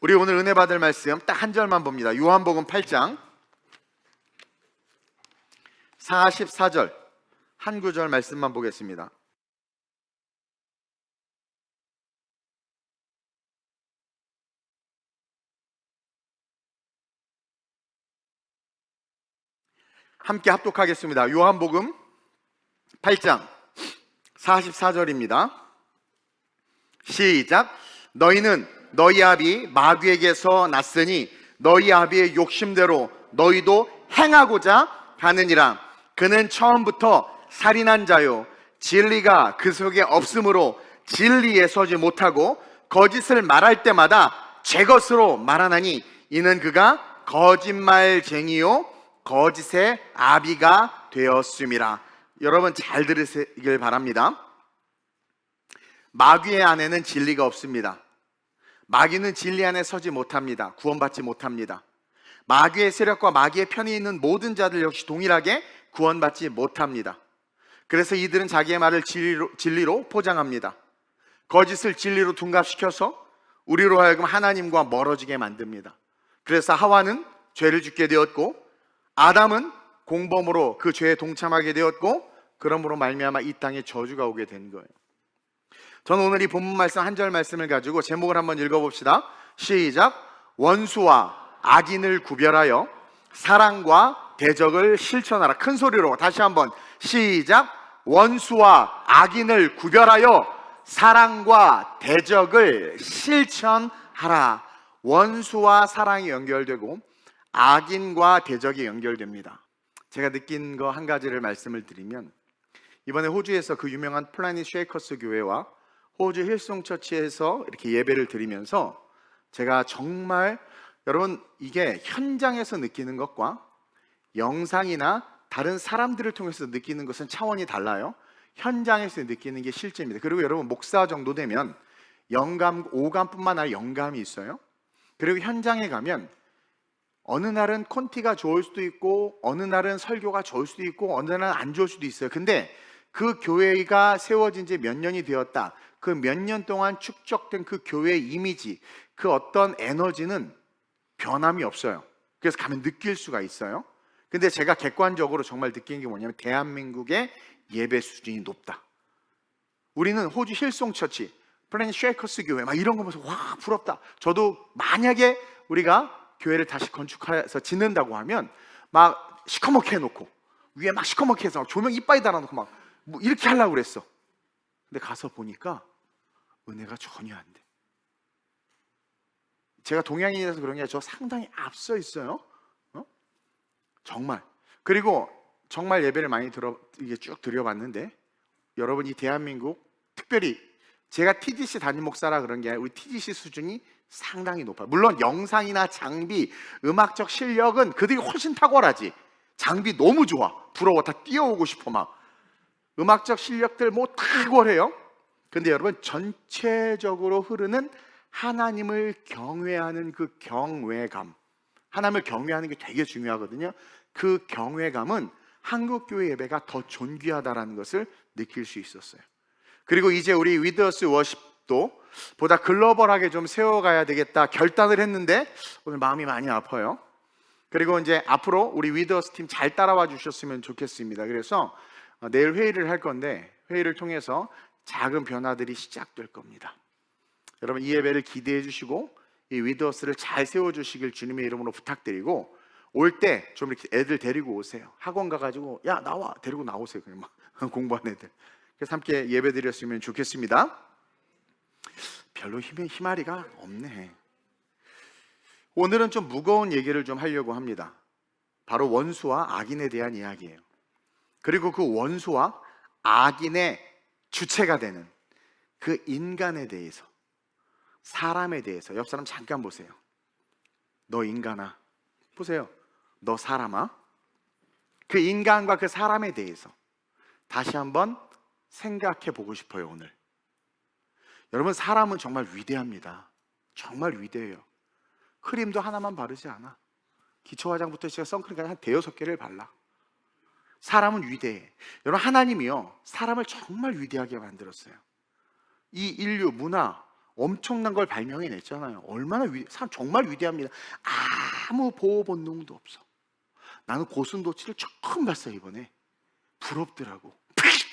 우리 오늘 은혜 받을 말씀 딱 한 절만 봅니다. 요한복음 8장 44절 한 구절 말씀만 보겠습니다. 함께 합독하겠습니다. 요한복음 8장 44절입니다. 시작. 너희는 너희 아비 마귀에게서 났으니 너희 아비의 욕심대로 너희도 행하고자 하느니라. 그는 처음부터 살인한 자요 진리가 그 속에 없으므로 진리에 서지 못하고 거짓을 말할 때마다 제 것으로 말하나니 이는 그가 거짓말쟁이요 거짓의 아비가 되었음이라. 여러분 잘 들으시길 바랍니다. 마귀의 안에는 진리가 없습니다. 마귀는 진리 안에 서지 못합니다. 구원받지 못합니다. 마귀의 세력과 마귀의 편에 있는 모든 자들 역시 동일하게 구원받지 못합니다. 그래서 이들은 자기의 말을 진리로 포장합니다. 거짓을 진리로 둔갑시켜서 우리로 하여금 하나님과 멀어지게 만듭니다. 그래서 하와는 죄를 짓게 되었고 아담은 공범으로 그 죄에 동참하게 되었고 그러므로 말미암아 이 땅에 저주가 오게 된 거예요. 저는 오늘 이 본문 말씀 한 절 말씀을 가지고 제목을 한번 읽어봅시다. 시작. 원수와 악인을 구별하여 사랑과 대적을 실천하라. 큰 소리로 다시 한번 시작. 원수와 악인을 구별하여 사랑과 대적을 실천하라. 원수와 사랑이 연결되고 악인과 대적이 연결됩니다. 제가 느낀 거 한 가지를 말씀을 드리면, 이번에 호주에서 그 유명한 플라닛 쉐이커스 교회와 호주 힐송처치에서 이렇게 예배를 드리면서 제가 정말, 여러분 이게 현장에서 느끼는 것과 영상이나 다른 사람들을 통해서 느끼는 것은 차원이 달라요. 현장에서 느끼는 게 실제입니다. 그리고 여러분 목사 정도 되면 영감, 오감뿐만 아니라 영감이 있어요. 그리고 현장에 가면 어느 날은 콘티가 좋을 수도 있고 어느 날은 설교가 좋을 수도 있고 어느 날은 안 좋을 수도 있어요. 근데 그 교회가 세워진 지 몇 년이 되었다, 그 몇 년 동안 축적된 그 교회의 이미지, 그 어떤 에너지는 변함이 없어요. 그래서 가면 느낄 수가 있어요. 근데 제가 객관적으로 정말 느낀 게 뭐냐면 대한민국의 예배 수준이 높다. 우리는 호주 힐송처치, 플래닛 쉐이커스 교회 막 이런 거 보면서 와 부럽다. 저도 만약에 우리가 교회를 다시 건축해서 짓는다고 하면 막 시커멓게 해놓고 위에 막 시커멓게 해서 조명 이빨이 달아놓고 막 뭐 이렇게 하려고 그랬어. 근데 가서 보니까 은혜가 전혀 안 돼. 제가 동양인이라서 그런 게 아니라 저 상당히 앞서 있어요. 정말. 그리고 정말 예배를 많이 이게 쭉 드려봤는데, 여러분 이 대한민국, 특별히 제가 TGC 담임 목사라 그런 게 아니라 우리 TGC 수준이 상당히 높아요. 물론 영상이나 장비, 음악적 실력은 그들이 훨씬 탁월하지. 장비 너무 좋아. 부러워. 다 뛰어오고 싶어 막. 음악적 실력들 뭐 탁월해요. 근데 여러분 전체적으로 흐르는 하나님을 경외하는 그 경외감, 하나님을 경외하는 게 되게 중요하거든요. 그 경외감은 한국교회 예배가 더 존귀하다라는 것을 느낄 수 있었어요. 그리고 이제 우리 위더스 워십도 보다 글로벌하게 좀 세워가야 되겠다 결단을 했는데 오늘 마음이 많이 아파요. 그리고 이제 앞으로 우리 위더스 팀 잘 따라와 주셨으면 좋겠습니다. 그래서 내일 회의를 할 건데 회의를 통해서 작은 변화들이 시작될 겁니다. 여러분 이 예배를 기대해 주시고 이 위더스를 잘 세워주시길 주님의 이름으로 부탁드리고, 올 때 좀 이렇게 애들 데리고 오세요. 학원 가가지고 야 나와 데리고 나오세요. 그냥 막 공부한 애들. 그래서 함께 예배 드렸으면 좋겠습니다. 별로 희마리가 없네. 오늘은 좀 무거운 얘기를 좀 하려고 합니다. 바로 원수와 악인에 대한 이야기예요. 그리고 그 원수와 악인의 주체가 되는 그 인간에 대해서, 사람에 대해서. 옆 사람 잠깐 보세요. 너 인간아, 보세요. 너 사람아. 그 인간과 그 사람에 대해서 다시 한번 생각해 보고 싶어요. 오늘 여러분 사람은 정말 위대합니다. 정말 위대해요. 크림도 하나만 바르지 않아. 기초 화장부터 시작 선크림까지 한 대여섯 개를 발라. 사람은 위대해. 여러분 하나님이요 사람을 정말 위대하게 만들었어요. 이 인류 문화 엄청난 걸 발명해냈잖아요. 얼마나 사람 정말 위대합니다. 아무 보호 본능도 없어. 나는 고슴도치를 처음 봤어요 이번에. 부럽더라고.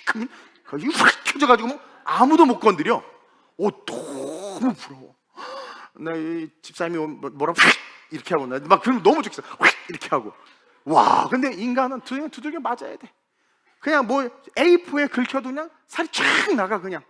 그러면 거기 확 켜져가지고 뭐 아무도 못 건드려. 너무 부러워. 나 이 집사람이 뭐라고 이렇게 하고 막 그러면 너무 좋겠어. 이렇게 하고. 와, 근데 인간은 두들겨 맞아야 돼. 그냥 뭐 A4에 긁혀도 그냥 살이 쫙 나가 그냥.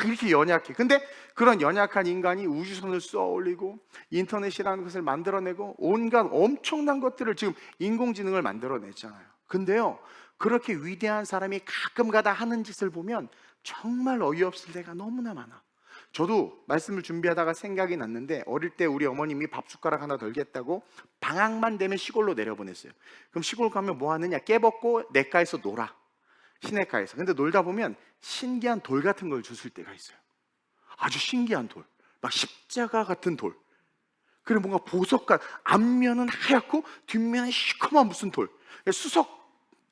이렇게 연약해. 근데 그런 연약한 인간이 우주선을 쏘아 올리고 인터넷이라는 것을 만들어내고 온갖 엄청난 것들을 지금 인공지능을 만들어냈잖아요. 근데요, 그렇게 위대한 사람이 가끔가다 하는 짓을 보면 정말 어이없을 때가 너무나 많아. 저도 말씀을 준비하다가 생각이 났는데, 어릴 때 우리 어머님이 밥 숟가락 하나 덜겠다고 방학만 되면 시골로 내려보냈어요. 그럼 시골 가면 뭐 하느냐? 깨벗고 냇가에서 놀아. 시냇가에서. 근데 놀다 보면 신기한 돌 같은 걸 주실 때가 있어요. 아주 신기한 돌, 막 십자가 같은 돌. 그리고 뭔가 보석 같은, 앞면은 하얗고 뒷면은 시커먼 무슨 돌. 수석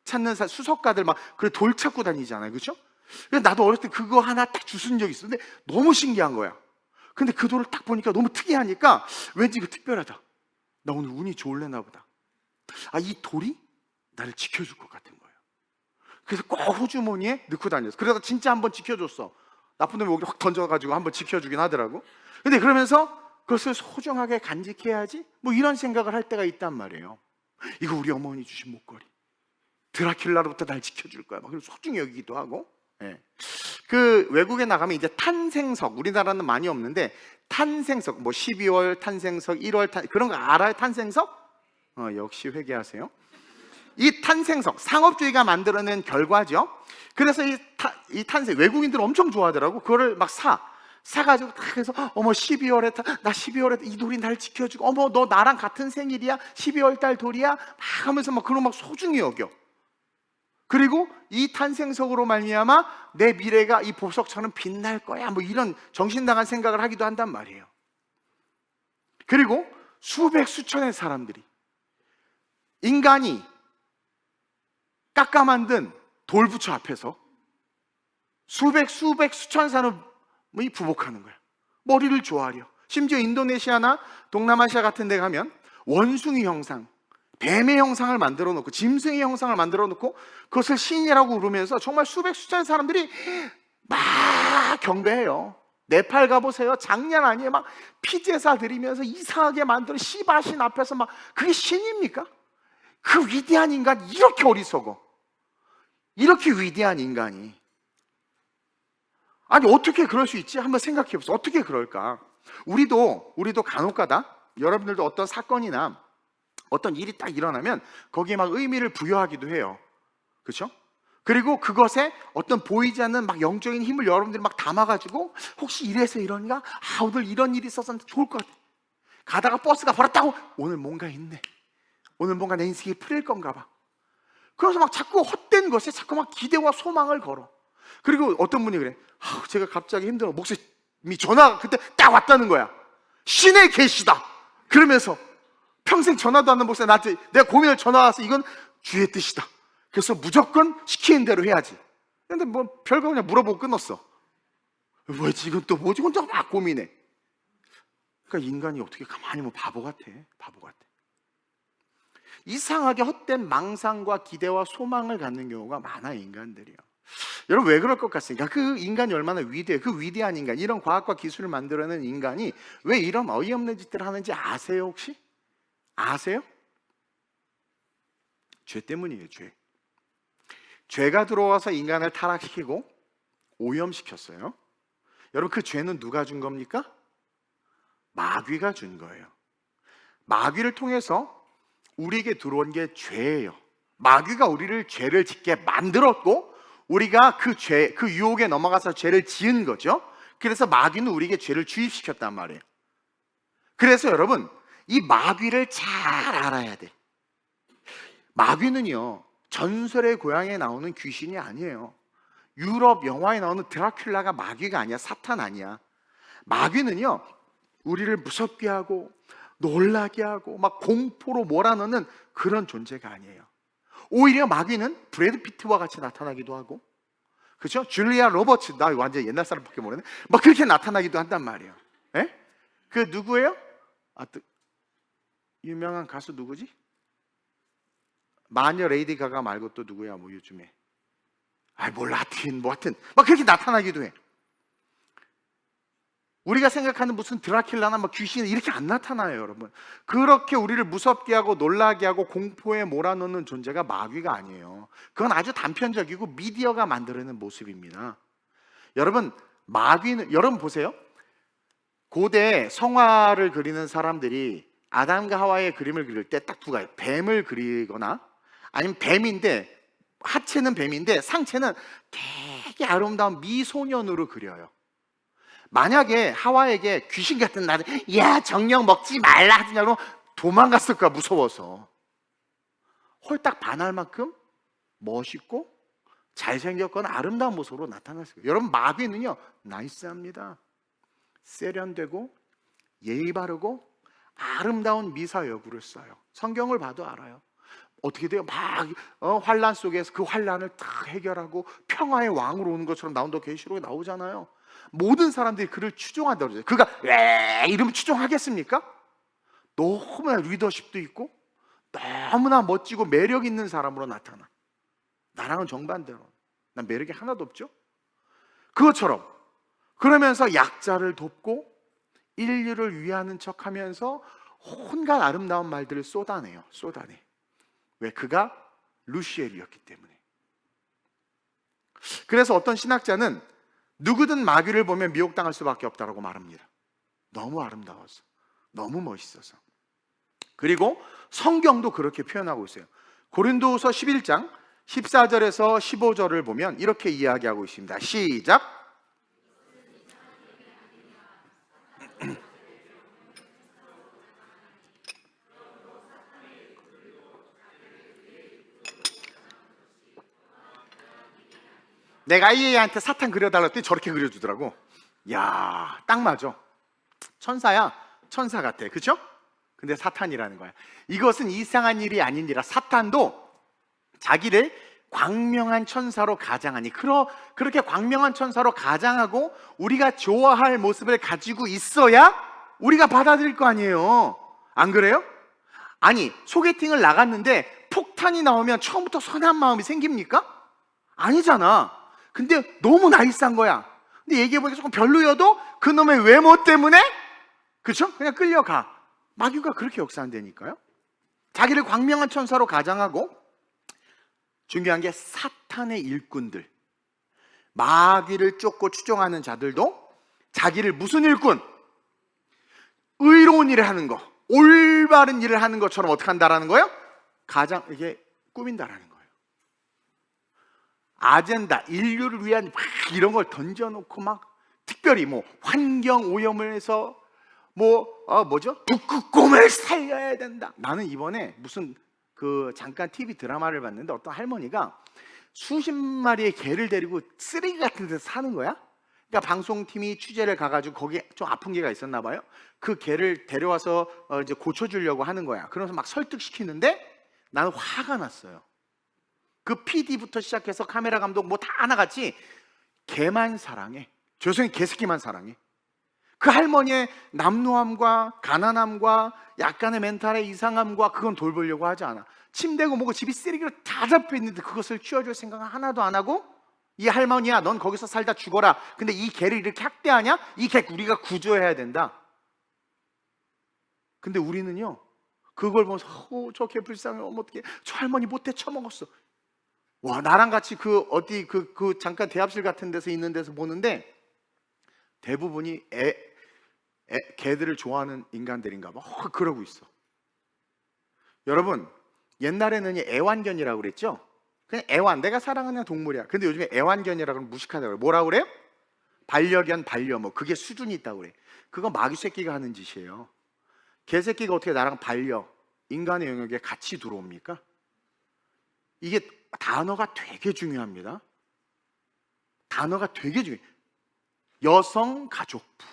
찾는 수석가들 막 그 돌 찾고 다니잖아요, 그렇죠? 나도 어렸을 때 그거 하나 딱 주신 적이 있었는데 너무 신기한 거야. 근데 그 돌을 딱 보니까 너무 특이하니까 왠지 이거 특별하다. 나 오늘 운이 좋을래나 보다. 이 돌이 나를 지켜줄 것 같은 거예요. 그래서 꼭 호주머니에 넣고 다녔어. 그러다가 진짜 한번 지켜줬어. 나쁜 놈이 여기 확 던져가지고 한번 지켜주긴 하더라고. 근데 그러면서 그것을 소중하게 간직해야지, 뭐 이런 생각을 할 때가 있단 말이에요. 이거 우리 어머니 주신 목걸이, 드라큘라로부터 날 지켜줄 거야. 막 소중히 여기기도 하고. 그 외국에 나가면 이제 탄생석, 우리나라는 많이 없는데 탄생석, 뭐 12월 탄생석, 1월 그런 거 알아요? 탄생석? 역시 회개하세요. 이 탄생석, 상업주의가 만들어낸 결과죠. 그래서 이 탄생, 외국인들 엄청 좋아하더라고. 그거를 막 사가지고 딱 해서, 어머 12월에 나 12월에 이 돌이 날 지켜주고, 어머 너 나랑 같은 생일이야, 12월 달 돌이야, 막 하면서 막 그런 막 소중히 여겨. 그리고 이 탄생석으로 말미암아 내 미래가 이 보석처럼 빛날 거야, 뭐 이런 정신나간 생각을 하기도 한단 말이에요. 그리고 수백 수천의 사람들이 인간이 깎아 만든 돌부처 앞에서 수백 수천 사람이 부복하는 거야. 머리를 조아려. 심지어 인도네시아나 동남아시아 같은 데 가면 원숭이 형상, 뱀의 형상을 만들어 놓고 짐승의 형상을 만들어 놓고 그것을 신이라고 부르면서 정말 수백 수천 사람들이 막 경배해요. 네팔 가보세요. 장난 아니에요. 막 피제사 드리면서 이상하게 만들어 시바신 앞에서 막, 그게 신입니까? 그 위대한 인간, 이렇게 어리석어. 이렇게 위대한 인간이, 아니 어떻게 그럴 수 있지? 한번 생각해 보세요. 어떻게 그럴까? 우리도 간혹가다 여러분들도 어떤 사건이나 어떤 일이 딱 일어나면 거기에 막 의미를 부여하기도 해요. 그렇죠? 그리고 그것에 어떤 보이지 않는 막 영적인 힘을 여러분들이 막 담아가지고, 혹시 이래서 이런가? 오늘 이런 일이 있어서 좋을 것 같아. 가다가 버스가 버렸다고, 오늘 뭔가 있네. 오늘 뭔가 내 인생이 풀릴 건가 봐. 그래서 막 자꾸 헛된 것에 자꾸 막 기대와 소망을 걸어. 그리고 어떤 분이 그래, 제가 갑자기 힘들어. 목사님이 전화가 그때 딱 왔다는 거야. 신의 계시다. 그러면서 평생 전화도 안 하는 목사 나한테 내가 고민을 전화 와서 이건 주의 뜻이다. 그래서 무조건 시키는 대로 해야지. 근데 뭐 별거 그냥 물어보고 끊었어. 뭐지 이건 또 뭐지? 혼자 막 고민해. 그러니까 인간이 어떻게 가만히 뭐 바보 같아. 이상하게 헛된 망상과 기대와 소망을 갖는 경우가 많아, 인간들이요. 여러분 왜 그럴 것 같습니까? 그 인간이 얼마나 위대해요. 그 위대한 인간, 이런 과학과 기술을 만들어낸 인간이 왜 이런 어이없는 짓들을 하는지 아세요 혹시? 아세요? 죄 때문이에요. 죄가 들어와서 인간을 타락시키고 오염시켰어요. 여러분 그 죄는 누가 준 겁니까? 마귀가 준 거예요. 마귀를 통해서 우리에게 들어온 게 죄예요. 마귀가 우리를 죄를 짓게 만들었고, 우리가 그 유혹에 넘어가서 죄를 지은 거죠. 그래서 마귀는 우리에게 죄를 주입시켰단 말이에요. 그래서 여러분 이 마귀를 잘 알아야 돼. 마귀는요, 전설의 고향에 나오는 귀신이 아니에요. 유럽 영화에 나오는 드라큘라가 마귀가 아니야. 사탄 아니야. 마귀는요, 우리를 무섭게 하고 놀라게 하고 막 공포로 몰아넣는 그런 존재가 아니에요. 오히려 마귀는 브래드 피트와 같이 나타나기도 하고, 그렇죠? 줄리아 로버츠, 나 완전 옛날 사람밖에 모르네. 막 그렇게 나타나기도 한단 말이에요. 예? 그 누구예요? 유명한 가수 누구지? 마녀 레이디 가가 말고 또 누구야? 뭐 요즘에 몰라, 하여튼 막 그렇게 나타나기도 해. 우리가 생각하는 무슨 드라큘라나 뭐 귀신 이렇게 안 나타나요, 여러분. 그렇게 우리를 무섭게 하고 놀라게 하고 공포에 몰아넣는 존재가 마귀가 아니에요. 그건 아주 단편적이고 미디어가 만들어낸 모습입니다. 여러분, 마귀는, 여러분 보세요. 고대 성화를 그리는 사람들이 아담과 하와의 그림을 그릴 때 딱 두 가지, 뱀을 그리거나 아니면 뱀인데 하체는 뱀인데 상체는 되게 아름다운 미소년으로 그려요. 만약에 하와에게 귀신 같은 나를 야 정령 먹지 말라 하더냐고 도망갔을 거야, 무서워서. 홀딱 반할 만큼 멋있고 잘생겼거나 아름다운 모습으로 나타났어요. 여러분, 마귀는요 나이스합니다. 세련되고 예의 바르고 아름다운 미사여구를 써요. 성경을 봐도 알아요. 어떻게 돼요? 막 환란 속에서 그 환란을 다 해결하고 평화의 왕으로 오는 것처럼 나온다고 계시록에 나오잖아요. 모든 사람들이 그를 추종한다고 그러죠. 그가 왜 이러면 추종하겠습니까? 너무나 리더십도 있고 너무나 멋지고 매력 있는 사람으로 나타나. 나랑은 정반대로. 난 매력이 하나도 없죠. 그것처럼 그러면서 약자를 돕고 인류를 위하는 척하면서 온갖 아름다운 말들을 쏟아내. 왜? 그가 루시엘이었기 때문에. 그래서 어떤 신학자는 누구든 마귀를 보면 미혹당할 수밖에 없다고 말합니다. 너무 아름다워서, 너무 멋있어서. 그리고 성경도 그렇게 표현하고 있어요. 고린도후서 11장 14절에서 15절을 보면 이렇게 이야기하고 있습니다. 시작. 내가 이 애한테 사탄 그려달라 했더니 저렇게 그려주더라고. 야, 딱 맞아. 천사야, 천사 같아. 그렇죠? 근데 사탄이라는 거야. 이것은 이상한 일이 아니니라. 사탄도 자기를 광명한 천사로 가장하니, 그렇게 광명한 천사로 가장하고 우리가 좋아할 모습을 가지고 있어야 우리가 받아들일 거 아니에요. 안 그래요? 아니, 소개팅을 나갔는데 폭탄이 나오면 처음부터 선한 마음이 생깁니까? 아니잖아. 근데 너무 나이스한 거야. 근데 얘기해보니까 조금 별로여도 그놈의 외모 때문에, 그렇죠? 그냥 끌려가. 마귀가 그렇게 역사한다니까요. 자기를 광명한 천사로 가장하고, 중요한 게 사탄의 일꾼들, 마귀를 쫓고 추종하는 자들도 자기를 무슨 일꾼? 의로운 일을 하는 거, 올바른 일을 하는 것처럼 어떻게 한다라는 거예요? 이게 꾸민다라는 거예요. 아젠다, 인류를 위한 막 이런 걸 던져놓고 막 특별히 뭐 환경 오염을 해서 북극곰을 살려야 된다. 나는 이번에 무슨 잠깐 TV 드라마를 봤는데 어떤 할머니가 수십 마리의 개를 데리고 쓰레기 같은 데서 사는 거야. 그러니까 방송팀이 취재를 가가지고 거기에 좀 아픈 개가 있었나 봐요. 그 개를 데려와서 이제 고쳐주려고 하는 거야. 그러면서 막 설득시키는데 나는 화가 났어요. 그 PD부터 시작해서 카메라 감독 뭐 다 하나같이 개만 사랑해. 조선이 개새끼만 사랑해. 그 할머니의 남루함과 가난함과 약간의 멘탈의 이상함과 그건 돌보려고 하지 않아. 침대고 뭐고 집이 쓰레기로 다 잡혀있는데 그것을 치워줄 생각은 하나도 안 하고, 이 할머니야 넌 거기서 살다 죽어라. 근데 이 개를 이렇게 학대하냐? 이 개 우리가 구조해야 된다. 근데 우리는요, 그걸 보면서 저 개 불쌍해, 어떻게 저 할머니 못돼 처먹었어. 와, 나랑 같이 잠깐 대합실 같은 데서 있는 데서 보는데 대부분이 개들을 좋아하는 인간들인가 봐. 그러고 있어. 여러분, 옛날에는 애완견이라고 그랬죠? 그냥 애완, 내가 사랑하는 동물이야. 근데 요즘에 애완견이라고 하면 무식하다고 그래. 뭐라고 그래요? 반려견, 반려묘. 그게 수준이 있다고 그래. 그거 마귀 새끼가 하는 짓이에요. 개새끼가 어떻게 나랑 인간의 영역에 같이 들어옵니까? 이게 단어가 되게 중요합니다. 단어가 되게 중요해. 여성 가족부.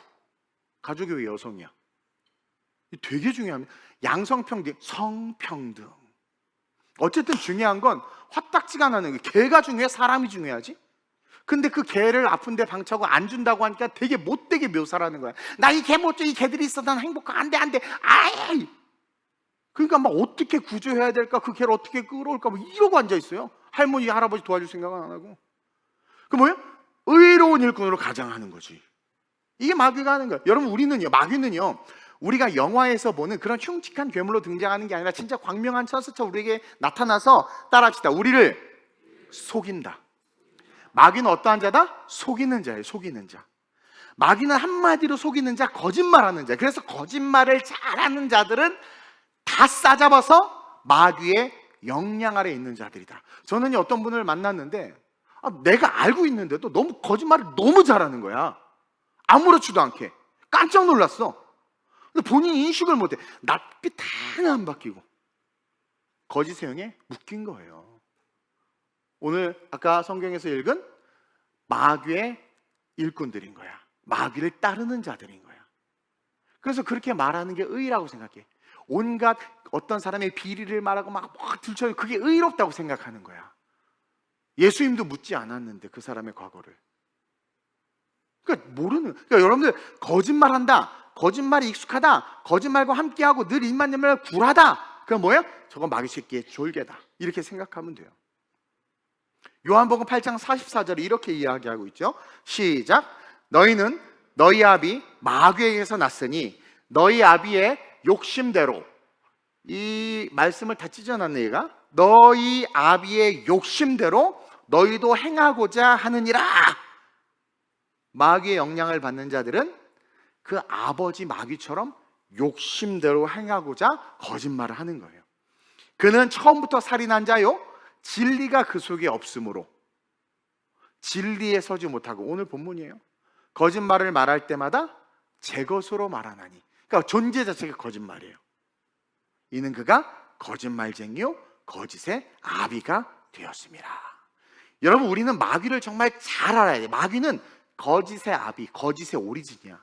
가족이 왜 여성이야? 되게 중요합니다. 양성평등, 성평등. 어쨌든 중요한 건 화딱지가 나는 게, 개가 중요해? 사람이 중요하지? 근데 그 개를 아픈데 방치하고 안 준다고 하니까 되게 못되게 묘사라는 거야. 나 이 개 못 줘. 이 개들이 있어. 난 행복해. 안 돼, 안 돼. 아이! 그러니까 막 어떻게 구조해야 될까? 그 개를 어떻게 끌어올까? 뭐 이러고 앉아 있어요. 할머니, 할아버지 도와줄 생각은 안 하고. 그 뭐예요? 의로운 일꾼으로 가장하는 거지. 이게 마귀가 하는 거예요. 여러분, 마귀는요, 우리가 영화에서 보는 그런 흉측한 괴물로 등장하는 게 아니라 진짜 광명한 천사처럼 우리에게 나타나서, 따라합시다, 우리를 속인다. 마귀는 어떠한 자다? 속이는 자예요. 속이는 자. 마귀는 한마디로 속이는 자, 거짓말하는 자. 그래서 거짓말을 잘하는 자들은 다 싸잡아서 마귀의 영향 아래 있는 자들이다. 저는 어떤 분을 만났는데 내가 알고 있는데도 너무 거짓말을 너무 잘하는 거야. 아무렇지도 않게. 깜짝 놀랐어. 근데 본인이 인식을 못해. 낯빛 하나 안 바뀌고 거짓의 영에 묶인 거예요. 오늘 아까 성경에서 읽은 마귀의 일꾼들인 거야. 마귀를 따르는 자들인 거야. 그래서 그렇게 말하는 게 의라고 생각해. 온갖 어떤 사람의 비리를 말하고 막 들춰요. 그게 의롭다고 생각하는 거야. 예수님도 묻지 않았는데 그 사람의 과거를. 그러니까 그러니까 여러분들 거짓말한다, 거짓말이 익숙하다, 거짓말과 함께하고 늘 입만 열면 굴하다. 그건 뭐예요? 저건 마귀 새끼의 졸개다. 이렇게 생각하면 돼요. 요한복음 8장 44절에 이렇게 이야기하고 있죠. 시작. 너희는 너희 아비 마귀에게서 났으니 너희 아비의 욕심대로, 이 말씀을 다 찢어놨네 얘가. 너희 아비의 욕심대로 너희도 행하고자 하느니라. 마귀의 영향을 받는 자들은 그 아버지 마귀처럼 욕심대로 행하고자 거짓말을 하는 거예요. 그는 처음부터 살인한 자요, 진리가 그 속에 없으므로 진리에 서지 못하고, 오늘 본문이에요. 거짓말을 말할 때마다 제 것으로 말하나니. 그러니까 존재 자체가 거짓말이에요. 이는 그가 거짓말쟁이요 거짓의 아비가 되었습니다. 여러분, 우리는 마귀를 정말 잘 알아야 돼요. 마귀는 거짓의 아비, 거짓의 오리진이야.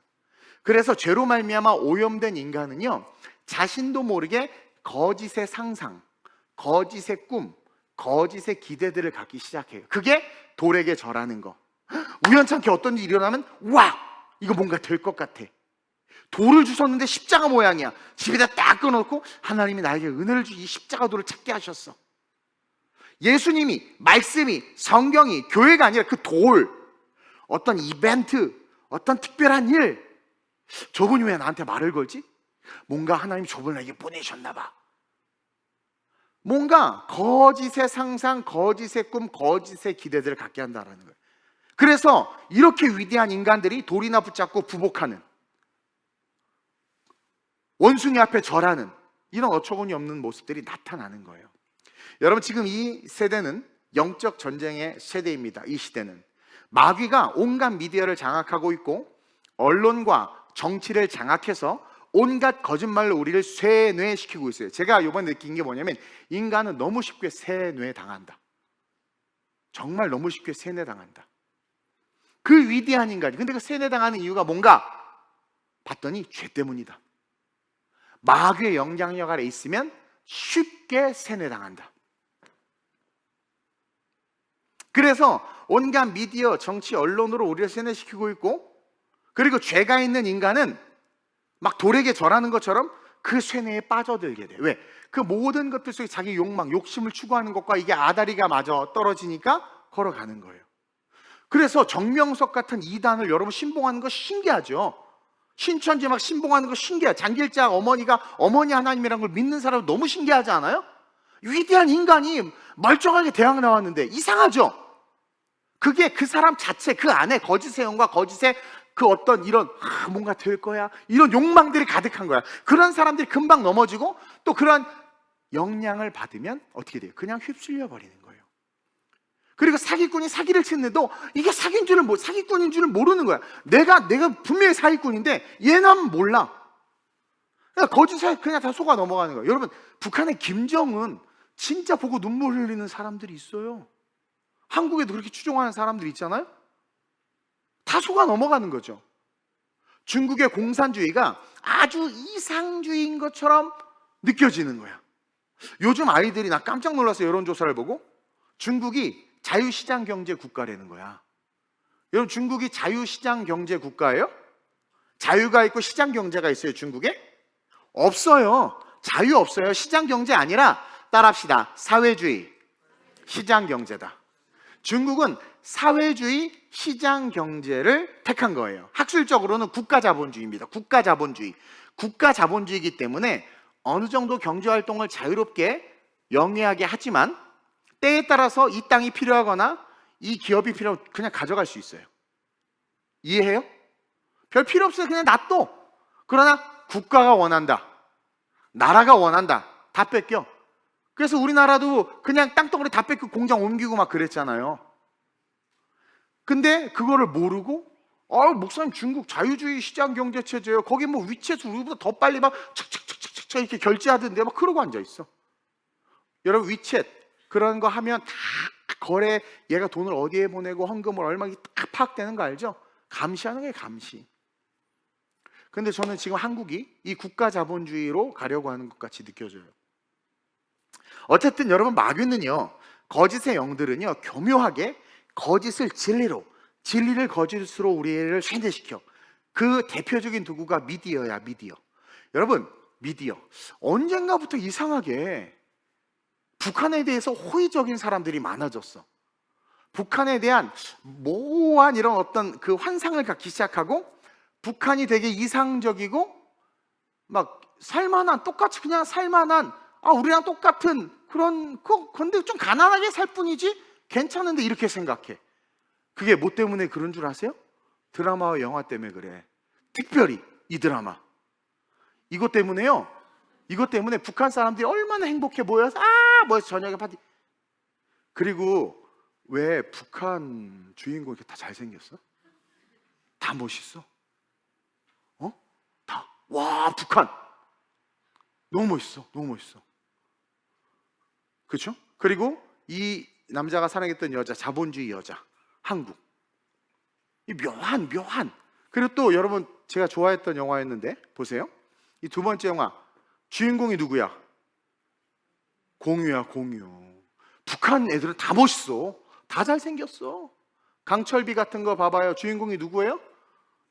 그래서 죄로 말미암아 오염된 인간은요, 자신도 모르게 거짓의 상상, 거짓의 꿈, 거짓의 기대들을 갖기 시작해요. 그게 돌에게 절하는 거. 우연찮게 어떤 일이 일어나면 와! 이거 뭔가 될 것 같아. 돌을 주셨는데 십자가 모양이야. 집에다 딱 꺼놓고 하나님이 나에게 은혜를 주시, 이 십자가 돌을 찾게 하셨어. 예수님이, 말씀이, 성경이, 교회가 아니라 그 돌, 어떤 이벤트, 어떤 특별한 일, 저분이 왜 나한테 말을 걸지? 뭔가 하나님 저분을 나에게 보내셨나 봐. 뭔가 거짓의 상상, 거짓의 꿈, 거짓의 기대들을 갖게 한다는 거예요. 그래서 이렇게 위대한 인간들이 돌이나 붙잡고 부복하는, 원숭이 앞에 절하는 이런 어처구니 없는 모습들이 나타나는 거예요. 여러분, 지금 이 세대는 영적 전쟁의 세대입니다. 이 시대는 마귀가 온갖 미디어를 장악하고 있고 언론과 정치를 장악해서 온갖 거짓말로 우리를 쇠뇌시키고 있어요. 제가 이번에 느낀 게 뭐냐면, 인간은 너무 쉽게 세뇌당한다. 정말 너무 쉽게 세뇌당한다. 그 위대한 인간이, 근데 그 세뇌당하는 이유가 뭔가 봤더니 죄 때문이다. 마귀의 영향력 아래 있으면 쉽게 세뇌당한다. 그래서 온갖 미디어, 정치, 언론으로 우리를 세뇌시키고 있고, 그리고 죄가 있는 인간은 막 돌에게 절하는 것처럼 그 쇠뇌에 빠져들게 돼. 왜? 그 모든 것들 속에 자기 욕망, 욕심을 추구하는 것과 이게 아다리가 맞아 떨어지니까 걸어가는 거예요. 그래서 정명석 같은 이단을 여러분 신봉하는 거 신기하죠? 신천지 막 신봉하는 거 신기해요. 장길장 어머니가 어머니 하나님이라는 걸 믿는 사람 너무 신기하지 않아요? 위대한 인간이 멀쩡하게 대학 나왔는데 이상하죠? 그게 그 사람 자체, 그 안에 거짓의 영과 거짓의 그 어떤 이런 뭔가 될 거야, 이런 욕망들이 가득한 거야. 그런 사람들이 금방 넘어지고, 또 그런 영향을 받으면 어떻게 돼요? 그냥 휩쓸려 버리는 거예요. 그리고 사기꾼이 사기를 치는데도 이게 사기꾼인 줄을 모르는 거야. 내가 분명히 사기꾼인데 얘는 몰라. 그냥 거짓에 그냥 다 속아 넘어가는 거예요. 여러분, 북한의 김정은 진짜 보고 눈물 흘리는 사람들이 있어요. 한국에도 그렇게 추종하는 사람들이 있잖아요. 다 속아 넘어가는 거죠. 중국의 공산주의가 아주 이상주의인 것처럼 느껴지는 거야. 요즘 아이들이, 나 깜짝 놀라서 여론조사를 보고 중국이 자유시장 경제 국가라는 거야. 여러분, 중국이 자유시장 경제 국가예요? 자유가 있고 시장 경제가 있어요, 중국에? 없어요. 자유 없어요. 시장 경제 아니라, 따라합시다, 사회주의 시장 경제다. 중국은 사회주의 시장 경제를 택한 거예요. 학술적으로는 국가 자본주의입니다. 국가 자본주의. 국가 자본주의이기 때문에 어느 정도 경제 활동을 자유롭게 영위하게 하지만 때에 따라서 이 땅이 필요하거나 이 기업이 필요하면 그냥 가져갈 수 있어요. 이해해요? 별 필요 없어요. 그냥 놔둬. 그러나 국가가 원한다, 나라가 원한다, 다 뺏겨. 그래서 우리나라도 그냥 땅덩어리 다 뺏고 공장 옮기고 막 그랬잖아요. 근데 그거를 모르고 목사님 중국 자유주의 시장 경제 체제예요. 거기 뭐 위챗 우리보다 더 빨리 막 착착착착착 이렇게 결제하던데 막 그러고 앉아 있어. 여러분, 위챗 그런 거 하면 다 거래, 얘가 돈을 어디에 보내고 헌금을 얼마 딱 파악되는 거 알죠? 감시하는 거예요, 감시. 근데 저는 지금 한국이 이 국가 자본주의로 가려고 하는 것 같이 느껴져요. 어쨌든 여러분, 마귀는요, 거짓의 영들은요, 교묘하게 거짓을 진리로, 진리를 거짓으로 우리를 쇠뇌시켜. 그 대표적인 도구가 미디어야, 미디어. 여러분, 미디어 언젠가부터 이상하게 북한에 대해서 호의적인 사람들이 많아졌어. 북한에 대한 모호한 이런 어떤 그 환상을 갖기 시작하고, 북한이 되게 이상적이고 막 살만한, 똑같이 그냥 살만한, 우리랑 똑같은 그런, 근데 좀 가난하게 살 뿐이지 괜찮은데, 이렇게 생각해. 그게 뭐 때문에 그런 줄 아세요? 드라마와 영화 때문에 그래. 특별히 이 드라마, 이것 때문에요. 이것 때문에 북한 사람들이 얼마나 행복해 보여서 저녁에 파티. 그리고 왜 북한 주인공이 다 잘생겼어? 다 멋있어. 다. 와, 북한 너무 멋있어, 너무 멋있어. 그렇죠? 그리고 이 남자가 사랑했던 여자, 자본주의 여자, 한국. 이 묘한. 그리고 또 여러분, 제가 좋아했던 영화였는데 보세요. 이 두 번째 영화, 주인공이 누구야? 공유야, 공유. 북한 애들은 다 멋있어, 다 잘생겼어. 강철비 같은 거 봐봐요. 주인공이 누구예요?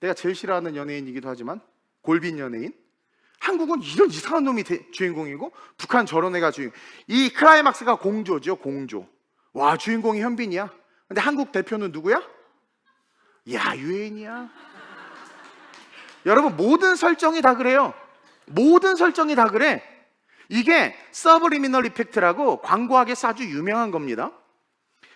내가 제일 싫어하는 연예인이기도 하지만 골빈 연예인. 한국은 이런 이상한 놈이 주인공이고, 북한 저런 애가 주인공. 이 클라이막스가 공조죠, 공조. 와, 주인공이 현빈이야. 근데 한국 대표는 누구야? 유엔이야. 여러분, 모든 설정이 다 그래요. 모든 설정이 다 그래. 이게 서브리미널 이펙트라고 광고학에서 아주 유명한 겁니다.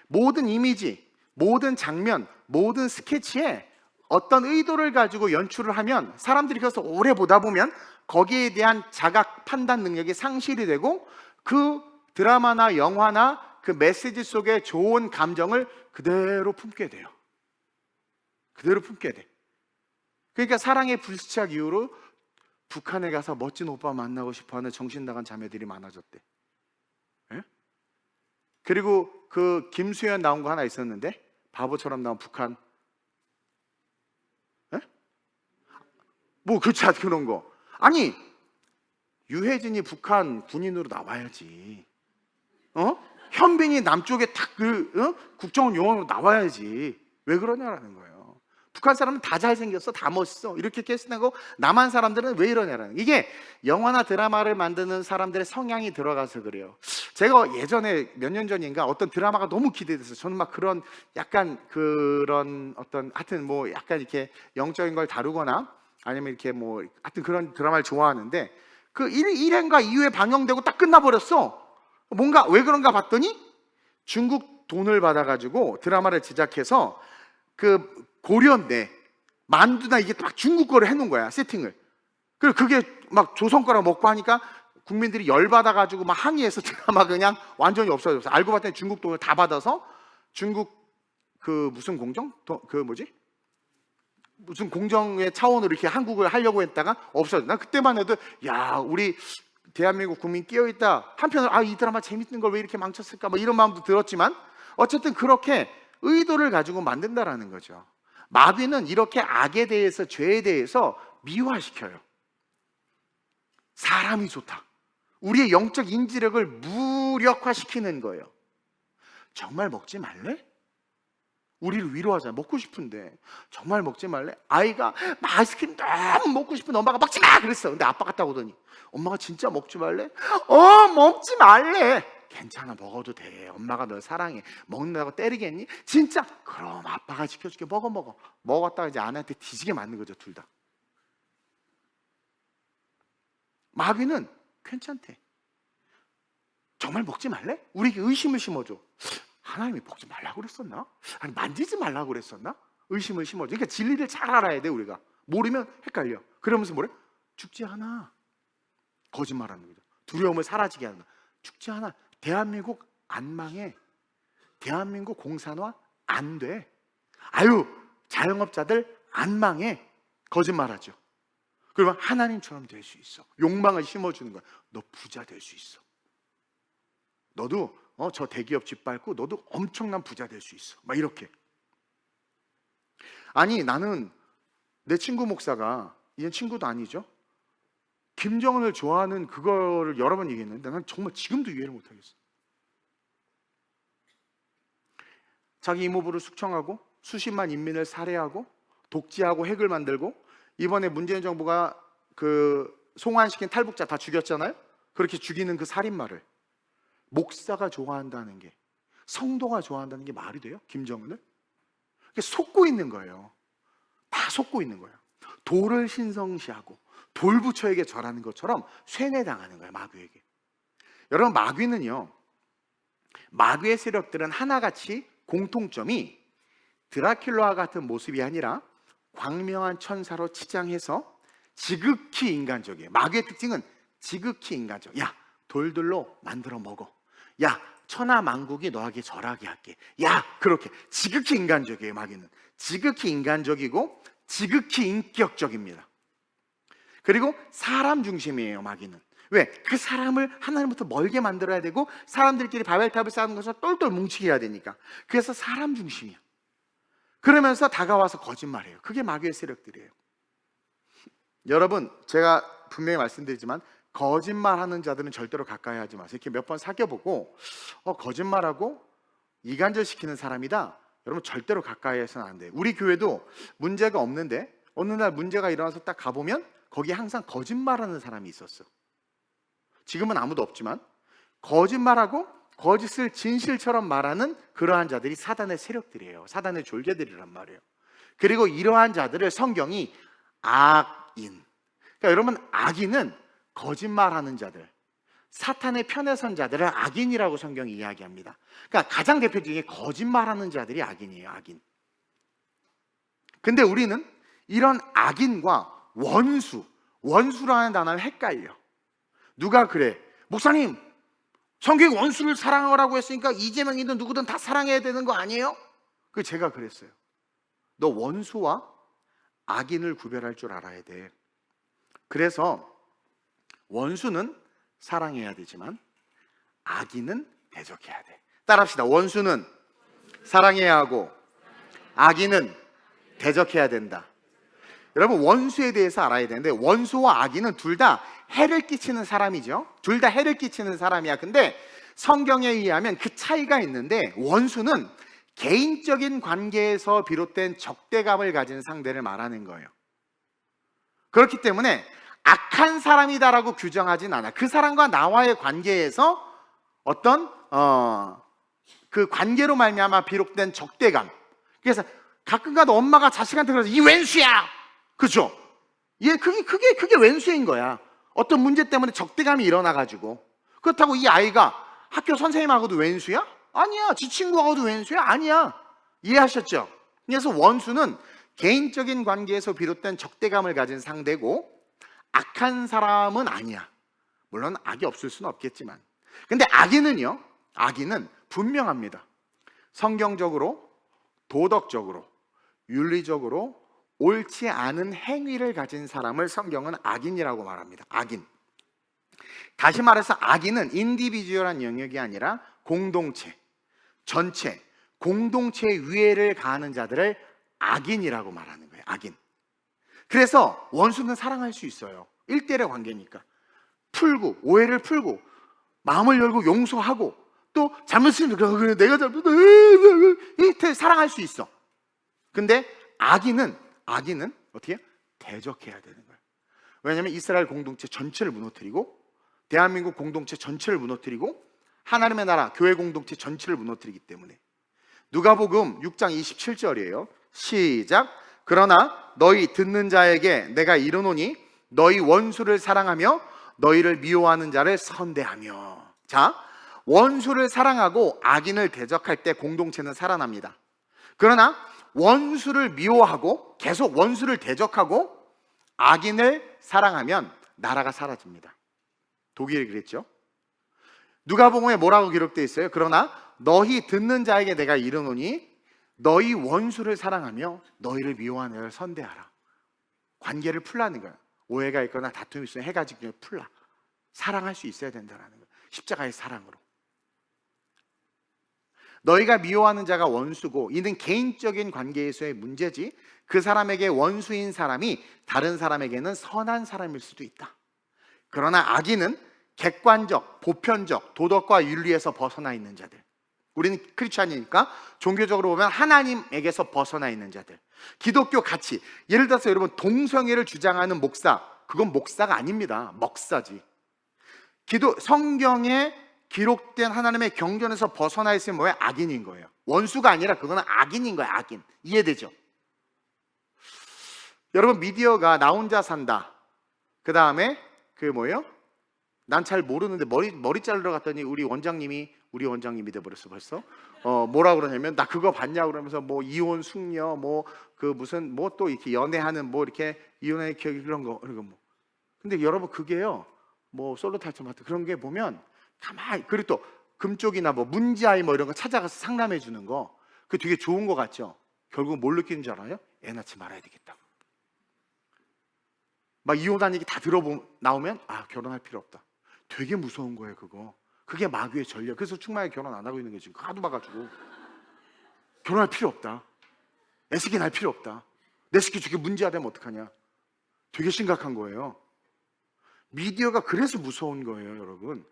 모든 이미지, 모든 장면, 모든 스케치에 어떤 의도를 가지고 연출을 하면 사람들이 그래서 오래 보다 보면 거기에 대한 자각 판단 능력이 상실이 되고, 그 드라마나 영화나 그 메시지 속에 좋은 감정을 그대로 품게 돼요. 그대로 품게 돼. 그러니까 사랑의 불시착 이후로 북한에 가서 멋진 오빠 만나고 싶어하는 정신 나간 자매들이 많아졌대. 예? 그리고 그 김수현 나온 거 하나 있었는데, 바보처럼 나온 북한. 예? 뭐 그렇지, 그런 거. 아니, 유해진이 북한 군인으로 나와야지. 현빈이 남쪽에 딱 국정원 요원으로 나와야지. 왜 그러냐라는 거예요. 북한 사람은 다 잘생겼어, 다 멋있어, 이렇게 캐스팅하고, 남한 사람들은 왜 이러냐라는, 이게 영화나 드라마를 만드는 사람들의 성향이 들어가서 그래요. 제가 예전에 몇 년 전인가 어떤 드라마가 너무 기대돼서, 저는 막 그런 약간 그런 어떤 하여튼 뭐 약간 이렇게 영적인 걸 다루거나 아니면 이렇게 뭐 하여튼 그런 드라마를 좋아하는데, 그 1회인가 2회 방영되고 딱 끝나버렸어. 뭔가 왜 그런가 봤더니 중국 돈을 받아가지고 드라마를 제작해서 그 고려인데 만두나 이게 막 중국 거를 해놓은 거야, 세팅을. 그리고 그게 막 조선 거라고 먹고 하니까 국민들이 열받아가지고 막 항의해서 드라마 그냥 완전히 없어졌어. 알고 봤더니 중국 돈을 다 받아서 중국 그 무슨 공정? 그 뭐지? 무슨 공정의 차원으로 이렇게 한국을 하려고 했다가 없어졌어. 난 그때만 해도 우리 대한민국 국민 깨어있다. 한편으로 이 드라마 재밌는 걸 왜 이렇게 망쳤을까 뭐 이런 마음도 들었지만, 어쨌든 그렇게 의도를 가지고 만든다라는 거죠. 마귀는 이렇게 악에 대해서, 죄에 대해서 미화시켜요. 사람이 좋다, 우리의 영적 인지력을 무력화시키는 거예요. 정말 먹지 말래? 우리를 위로하잖아요. 먹고 싶은데 정말 먹지 말래? 아이가 아이스크림 너무 먹고 싶은데 엄마가 먹지 마 그랬어. 근데 아빠 갔다 오더니 엄마가 진짜 먹지 말래? 먹지 말래. 괜찮아, 먹어도 돼. 엄마가 널 사랑해. 먹는다고 때리겠니? 진짜? 그럼 아빠가 지켜줄게. 먹어. 먹었다가 이제 아내한테 뒤지게 맞는 거죠, 둘 다. 마귀는 괜찮대. 정말 먹지 말래? 우리에게 의심을 심어줘. 하나님이 먹지 말라고 그랬었나? 아니, 만지지 말라고 그랬었나? 의심을 심어줘. 그러니까 진리를 잘 알아야 돼, 우리가. 모르면 헷갈려. 그러면서 뭐래? 죽지 않아. 거짓말하는 거죠. 두려움을 사라지게 하는 거야. 죽지 않아. 대한민국 안 망해. 대한민국 공산화 안 돼. 아유, 자영업자들 안 망해. 거짓말하죠. 그러면 하나님처럼 될 수 있어. 욕망을 심어주는 거야. 너 부자 될 수 있어. 너도 저 대기업 짓밟고 너도 엄청난 부자 될 수 있어. 막 이렇게. 아니, 나는 내 친구 목사가, 이젠 친구도 아니죠, 김정은을 좋아하는 그거를 여러 번 얘기했는데 난 정말 지금도 이해를 못하겠어. 자기 이모부를 숙청하고 수십만 인민을 살해하고 독재하고 핵을 만들고, 이번에 문재인 정부가 그 송환시킨 탈북자 다 죽였잖아요. 그렇게 죽이는 그 살인마를 목사가 좋아한다는 게, 성도가 좋아한다는 게 말이 돼요? 김정은을? 속고 있는 거예요. 다 속고 있는 거예요. 돌을 신성시하고 돌부처에게 절하는 것처럼 쇠뇌당하는 거예요, 마귀에게. 여러분, 마귀는요, 마귀의 세력들은 하나같이 공통점이 드라큘라와 같은 모습이 아니라 광명한 천사로 치장해서 지극히 인간적이에요. 마귀의 특징은 지극히 인간적. 야, 돌들로 만들어 먹어. 야, 천하 만국이 너에게 절하게 할게. 야, 그렇게 지극히 인간적이에요. 마귀는 지극히 인간적이고 지극히 인격적입니다. 그리고 사람 중심이에요, 마귀는. 왜? 그 사람을 하나님부터 멀게 만들어야 되고 사람들끼리 바벨탑을 쌓는 것을 똘똘 뭉치게 해야 되니까. 그래서 사람 중심이야. 그러면서 다가와서 거짓말해요. 그게 마귀의 세력들이에요. 여러분, 제가 분명히 말씀드리지만 거짓말하는 자들은 절대로 가까이 하지 마세요. 이렇게 몇 번 사귀어보고 거짓말하고 이간질시키는 사람이다, 여러분 절대로 가까이 해서는 안 돼요. 우리 교회도 문제가 없는데 어느 날 문제가 일어나서 딱 가보면 거기에 항상 거짓말하는 사람이 있었어. 지금은 아무도 없지만 거짓말하고 거짓을 진실처럼 말하는 그러한 자들이 사단의 세력들이에요. 사단의 졸개들이란 말이에요. 그리고 이러한 자들을 성경이 악인, 그러니까 여러분, 악인은 거짓말하는 자들, 사탄의 편에 선 자들을 악인이라고 성경이 이야기합니다. 그러니까 가장 대표적인 거짓말하는 자들이 악인이에요, 악인. 근데 우리는 이런 악인과 원수라는 단어를 헷갈려. 누가 그래? 목사님, 성경이 원수를 사랑하라고 했으니까 이재명이든 누구든 다 사랑해야 되는 거 아니에요? 그 제가 그랬어요. 너 원수와 악인을 구별할 줄 알아야 돼. 그래서 원수는 사랑해야 되지만 악인은 대적해야 돼. 따라합시다. 원수는 사랑해야 하고 악인은 대적해야 된다. 여러분, 원수에 대해서 알아야 되는데 원수와 악인은 둘 다 해를 끼치는 사람이죠. 둘 다 해를 끼치는 사람이야. 근데 성경에 의하면 그 차이가 있는데, 원수는 개인적인 관계에서 비롯된 적대감을 가진 상대를 말하는 거예요. 그렇기 때문에 악한 사람이다라고 규정하진 않아. 그 사람과 나와의 관계에서 어떤 그 관계로 말미암아 비롯된 적대감. 그래서 가끔가다 엄마가 자식한테 그래서 이 왼수야, 그죠? 예, 그게 왼수인 거야. 어떤 문제 때문에 적대감이 일어나가지고. 그렇다고 이 아이가 학교 선생님하고도 왼수야? 아니야. 지 친구하고도 왼수야? 아니야. 이해하셨죠? 그래서 원수는 개인적인 관계에서 비롯된 적대감을 가진 상대고 악한 사람은 아니야. 물론 악이 없을 수는 없겠지만. 근데 악인은요, 악인은 분명합니다. 성경적으로, 도덕적으로, 윤리적으로 옳지 않은 행위를 가진 사람을 성경은 악인이라고 말합니다. 악인. 다시 말해서 악인은 인디비주얼한 영역이 아니라 공동체, 전체, 공동체의 위해를 가하는 자들을 악인이라고 말하는 거예요. 악인. 그래서 원수는 사랑할 수 있어요. 1대1의 관계니까. 풀고, 오해를 풀고, 마음을 열고 용서하고, 또 잘못했으면 그래 내가 잘못 이렇게 사랑할 수 있어. 근데 악인은 어떻게 해요? 대적해야 되는 거예요. 왜냐하면 이스라엘 공동체 전체를 무너뜨리고 대한민국 공동체 전체를 무너뜨리고 하나님의 나라 교회 공동체 전체를 무너뜨리기 때문에. 누가복음 6장 27절이에요. 시작. 그러나 너희 듣는 자에게 내가 이르노니 너희 원수를 사랑하며 너희를 미워하는 자를 선대하며. 자, 원수를 사랑하고 악인을 대적할 때 공동체는 살아납니다. 그러나 원수를 미워하고 계속 원수를 대적하고 악인을 사랑하면 나라가 사라집니다. 독일이 그랬죠. 누가복음에 뭐라고 기록되어 있어요? 그러나 너희 듣는 자에게 내가 이르노니 너희 원수를 사랑하며 너희를 미워하는 자를 선대하라. 관계를 풀라는 거야. 오해가 있거나 다툼이 있으면 해가지고 풀라. 사랑할 수 있어야 된다는 거야. 십자가의 사랑으로. 너희가 미워하는 자가 원수고 이는 개인적인 관계에서의 문제지 그 사람에게 원수인 사람이 다른 사람에게는 선한 사람일 수도 있다. 그러나 악인은 객관적, 보편적, 도덕과 윤리에서 벗어나 있는 자들. 우리는 크리스찬이니까 종교적으로 보면 하나님에게서 벗어나 있는 자들. 기독교 가치. 예를 들어서 여러분 동성애를 주장하는 목사, 그건 목사가 아닙니다. 먹사지. 성경에 기록된 하나님의 경전에서 벗어나 있으면 뭐예요? 악인인 거예요. 원수가 아니라 그거는 악인인 거예요. 악인. 이해되죠? 여러분 미디어가 나 혼자 산다. 그 다음에 뭐예요? 난 잘 모르는데 머리 자르러 갔더니 우리 원장님이 돼버렸어 벌써. 뭐라 그러냐면 나 그거 봤냐 그러면서 뭐 이혼 숙녀 무슨 또 이렇게 연애하는 이렇게 이혼의 기억이 그런 거. 근데 여러분 그게요 솔로 탈출 같은 그런 게 보면 가만히 그리고 또 금쪽이나 문지아이 이런 거 찾아가서 상담해 주는 거 그게 되게 좋은 거 같죠. 결국 뭘 느끼는 줄 알아요? 애 낳지 말아야 되겠다. 막 이혼한 얘기 다 나오면 결혼할 필요 없다. 되게 무서운 거예요 그거. 그게 마귀의 전략. 그래서 충만하게 결혼 안 하고 있는 게 지금 하도 봐가지고 결혼할 필요 없다. 애 새끼 낳을 필요 없다. 내 새끼 저게 문제가 되면 어떡하냐. 되게 심각한 거예요. 미디어가 그래서 무서운 거예요 여러분.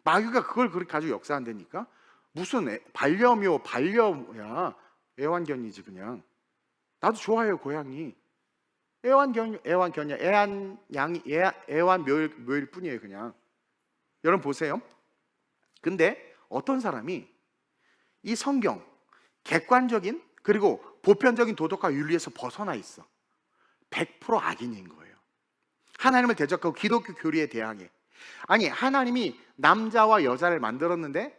마귀가 그걸 그렇게 가지고 역사한다니까. 무슨 반려묘야. 애완견이지 그냥. 나도 좋아해요 고양이. 애완견이야. 애완묘일 뿐이에요 그냥. 여러분 보세요. 근데 어떤 사람이 이 성경 객관적인 그리고 보편적인 도덕과 윤리에서 벗어나 있어. 100% 악인인 거예요. 하나님을 대적하고 기독교 교리에 대항해. 아니 하나님이 남자와 여자를 만들었는데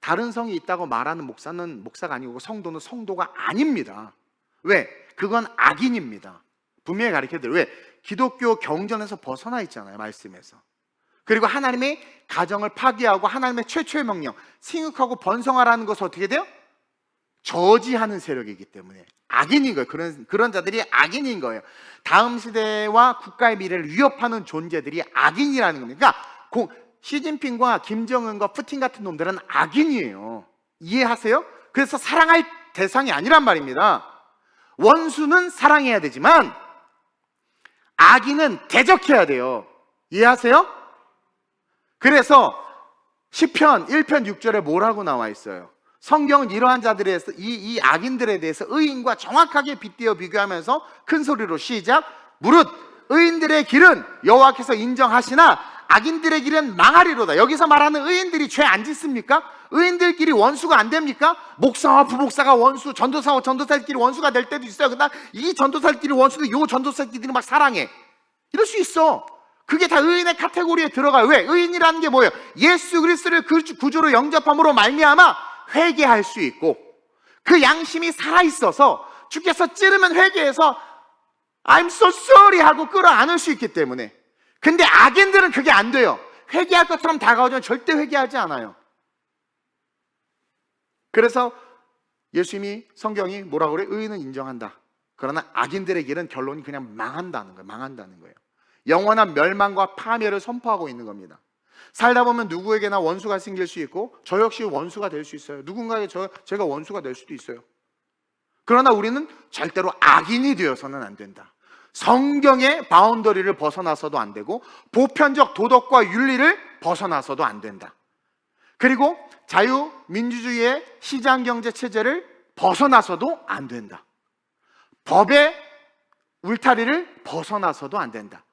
다른 성이 있다고 말하는 목사는 목사가 아니고 성도는 성도가 아닙니다. 왜? 그건 악인입니다. 분명히 가르쳐드려요. 왜? 기독교 경전에서 벗어나 있잖아요 말씀에서. 그리고 하나님의 가정을 파괴하고 하나님의 최초의 명령 생육하고 번성하라는 것은 어떻게 돼요? 저지하는 세력이기 때문에 악인인 거예요. 그런 자들이 악인인 거예요. 다음 시대와 국가의 미래를 위협하는 존재들이 악인이라는 겁니다. 그러니까 시진핑과 김정은과 푸틴 같은 놈들은 악인이에요. 이해하세요? 그래서 사랑할 대상이 아니란 말입니다. 원수는 사랑해야 되지만 악인은 대적해야 돼요. 이해하세요? 그래서 시편 1편 6절에 뭐라고 나와 있어요? 성경은 이러한 자들에 대해서 이 악인들에 대해서 의인과 정확하게 빗대어 비교하면서 큰 소리로 시작. 무릇 의인들의 길은 여호와께서 인정하시나 악인들의 길은 망하리로다. 여기서 말하는 의인들이 죄 안 짓습니까? 의인들끼리 원수가 안 됩니까? 목사와 부목사가 원수, 전도사와 전도사끼리 원수가 될 때도 있어요. 그러나 이 전도사끼리 원수도 요 전도사끼리 막 사랑해. 이럴 수 있어. 그게 다 의인의 카테고리에 들어가요. 왜? 의인이라는 게 뭐예요? 예수 그리스도를 그 구주로 영접함으로 말미암아 회개할 수 있고 그 양심이 살아있어서 주께서 찌르면 회개해서 I'm so sorry 하고 끌어안을 수 있기 때문에. 근데 악인들은 그게 안 돼요. 회개할 것처럼 다가오지만 절대 회개하지 않아요. 그래서 예수님이 성경이 뭐라고 그래요? 의인은 인정한다. 그러나 악인들의 길은 결론이 그냥 망한다는 거예요. 영원한 멸망과 파멸을 선포하고 있는 겁니다. 살다 보면 누구에게나 원수가 생길 수 있고 저 역시 원수가 될 수 있어요. 누군가에게 제가 원수가 될 수도 있어요. 그러나 우리는 절대로 악인이 되어서는 안 된다. 성경의 바운더리를 벗어나서도 안 되고 보편적 도덕과 윤리를 벗어나서도 안 된다. 그리고 자유민주주의의 시장경제 체제를 벗어나서도 안 된다. 법의 울타리를 벗어나서도 안 된다.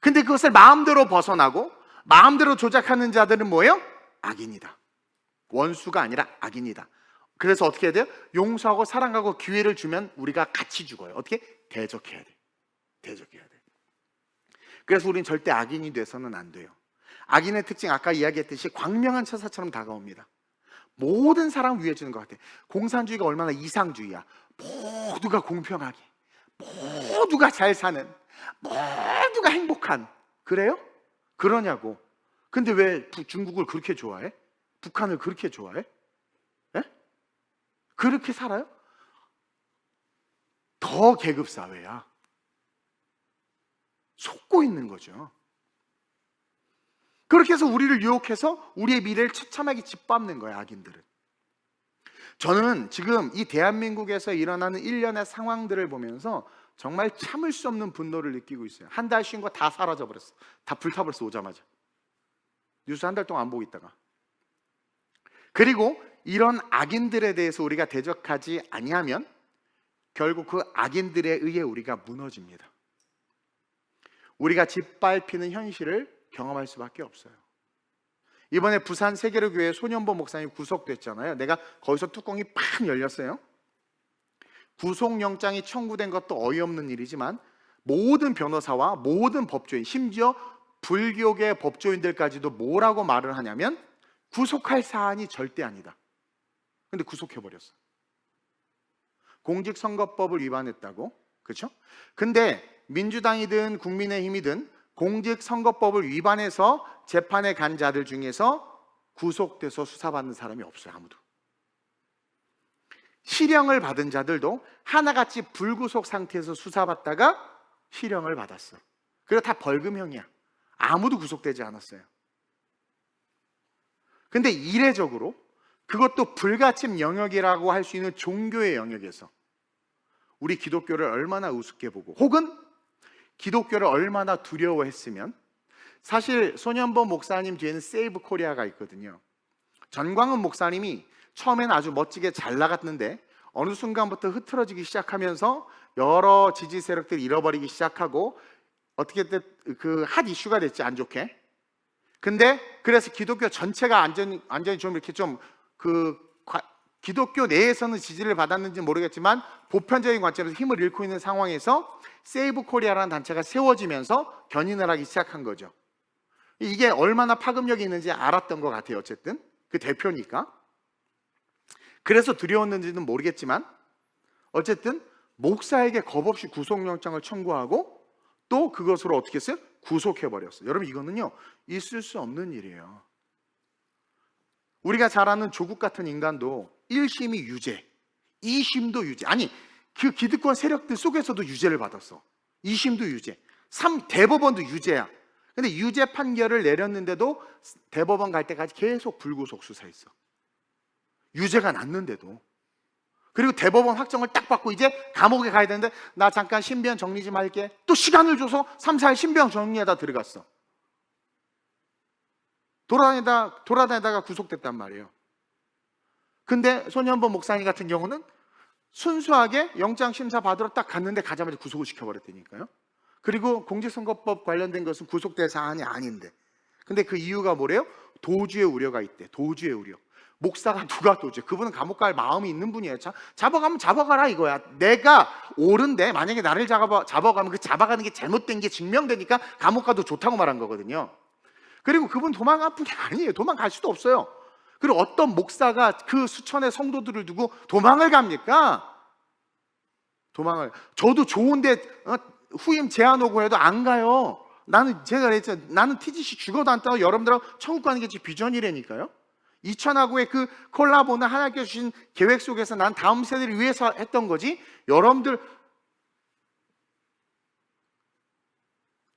근데 그것을 마음대로 벗어나고 마음대로 조작하는 자들은 뭐예요? 악인이다. 원수가 아니라 악인이다. 그래서 어떻게 해야 돼요? 용서하고 사랑하고 기회를 주면 우리가 같이 죽어요. 어떻게? 대적해야 돼. 대적해야 돼. 그래서 우리는 절대 악인이 돼서는 안 돼요. 악인의 특징, 아까 이야기했듯이 광명한 천사처럼 다가옵니다. 모든 사람 위해 주는 것 같아요. 공산주의가 얼마나 이상주의야. 모두가 공평하게, 모두가 잘 사는, 모두가 행복한. 그래요? 그러냐고. 근데 왜 중국을 그렇게 좋아해? 북한을 그렇게 좋아해? 에? 그렇게 살아요? 더 계급사회야. 속고 있는 거죠. 그렇게 해서 우리를 유혹해서 우리의 미래를 처참하게 짓밟는 거예요, 악인들은. 저는 지금 이 대한민국에서 일어나는 일련의 상황들을 보면서 정말 참을 수 없는 분노를 느끼고 있어요. 한 달 쉰 거 다 사라져버렸어. 다 불타버렸어, 오자마자. 뉴스 한 달 동안 안 보고 있다가. 그리고 이런 악인들에 대해서 우리가 대적하지 아니하면 결국 그 악인들에 의해 우리가 무너집니다. 우리가 짓밟히는 현실을 경험할 수밖에 없어요. 이번에 부산 세계로교회 손현보 목사님 구속됐잖아요. 내가 거기서 뚜껑이 팍 열렸어요. 구속영장이 청구된 것도 어이없는 일이지만 모든 변호사와 모든 법조인, 심지어 불교계 법조인들까지도 뭐라고 말을 하냐면 구속할 사안이 절대 아니다. 근데 구속해버렸어. 공직선거법을 위반했다고. 그렇죠? 근데 민주당이든 국민의힘이든 공직선거법을 위반해서 재판에 간 자들 중에서 구속돼서 수사받는 사람이 없어요. 아무도. 실형을 받은 자들도 하나같이 불구속 상태에서 수사받다가 실형을 받았어. 그리고 다 벌금형이야. 아무도 구속되지 않았어요. 근데 이례적으로 그것도 불가침 영역이라고 할 수 있는 종교의 영역에서 우리 기독교를 얼마나 우습게 보고 혹은 기독교를 얼마나 두려워했으면, 사실 손현보 목사님 뒤에는 세이브 코리아가 있거든요. 전광훈 목사님이 처음에는 아주 멋지게 잘 나갔는데 어느 순간부터 흐트러지기 시작하면서 여러 지지 세력들이 잃어버리기 시작하고 어떻게든 그 핫 이슈가 됐지, 안 좋게. 근데 그래서 기독교 전체가 완전히 좀 이렇게 좀 기독교 내에서는 지지를 받았는지 모르겠지만 보편적인 관점에서 힘을 잃고 있는 상황에서 세이브 코리아라는 단체가 세워지면서 견인을 하기 시작한 거죠. 이게 얼마나 파급력이 있는지 알았던 것 같아요. 어쨌든 그 대표니까. 그래서 두려웠는지는 모르겠지만 어쨌든 목사에게 겁없이 구속영장을 청구하고 또 그것으로 어떻게 했어요? 구속해버렸어요. 여러분, 이거는요 있을 수 없는 일이에요. 우리가 잘 아는 조국 같은 인간도 1심이 유죄, 2심도 유죄. 아니, 그 기득권 세력들 속에서도 유죄를 받았어. 2심도 유죄, 대법원도 유죄야. 근데 유죄 판결을 내렸는데도 대법원 갈 때까지 계속 불구속 수사했어. 유죄가 났는데도. 그리고 대법원 확정을 딱 받고 이제 감옥에 가야 되는데 나 잠깐 신변 정리 좀 할게. 또 시간을 줘서 3, 4일 신변 정리하다 들어갔어. 돌아다니다가 구속됐단 말이에요. 근데 손현보 목사님 같은 경우는 순수하게 영장 심사 받으러 딱 갔는데 가자마자 구속을 시켜버렸다니까요. 그리고 공직선거법 관련된 것은 구속될 사안이 아닌데. 근데 그 이유가 뭐래요? 도주의 우려가 있대. 도주의 우려. 목사가 누가 도주? 그분은 감옥 갈 마음이 있는 분이에요. 잡아가면 잡아가라 이거야. 내가 옳은데 만약에 나를 잡아가면 그 잡아가는 게 잘못된 게 증명되니까 감옥 가도 좋다고 말한 거거든요. 그리고 그분 도망갈 분이 아니에요. 도망갈 수도 없어요. 그리고 어떤 목사가 그 수천의 성도들을 두고 도망을 갑니까? 저도 좋은데 후임 제안 오고 해도 안 가요. 제가 그랬죠. 나는 TGC 죽어도 안 따고 여러분들하고 천국 가는 게 제 비전이라니까요. 이천하고의 그 콜라보는 하나님께서 주신 계획 속에서 난 다음 세대를 위해서 했던 거지. 여러분들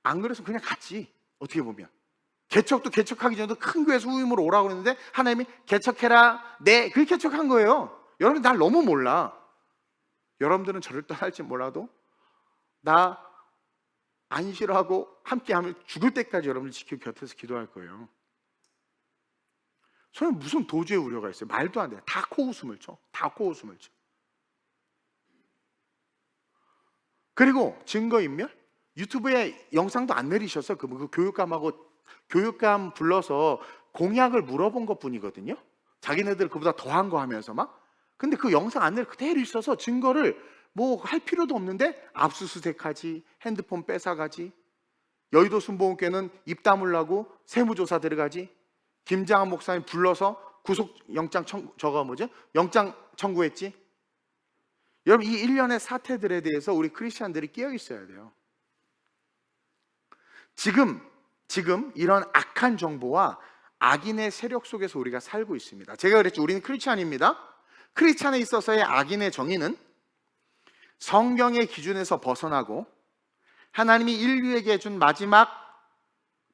안 그래서 그냥 갔지. 어떻게 보면 개척도 개척하기 전에도 큰 교회에서 후임으로 오라고 그랬는데 하나님이 개척해라. 네, 그렇게 개척한 거예요. 여러분 날 너무 몰라. 여러분들은 저를 떠날지 몰라도 나 안 싫어하고 함께하면 죽을 때까지 여러분들 지키고 곁에서 기도할 거예요. 저는 무슨 도주의 우려가 있어요? 말도 안 돼. 다 코웃음을 쳐. 다 코웃음을 쳐. 그리고 증거인멸? 유튜브에 영상도 안 내리셔서 그 교육감 불러서 공약을 물어본 것 뿐이거든요. 자기네들 그보다 더한 거 하면서 막. 근데 그 영상 안 내리 그대로 있어서 증거를 뭐 할 필요도 없는데 압수수색하지, 핸드폰 뺏어가지, 여의도 순복음교회는 입 다물라고 세무조사 들어가지, 김장한 목사님 불러서 구속영장 영장 청구했지. 여러분, 이 일련의 사태들에 대해서 우리 크리스찬들이 깨어 있어야 돼요. 지금 이런 악한 정보와 악인의 세력 속에서 우리가 살고 있습니다. 제가 그랬죠. 우리는 크리스찬입니다. 크리스찬에 있어서의 악인의 정의는 성경의 기준에서 벗어나고 하나님이 인류에게 준 마지막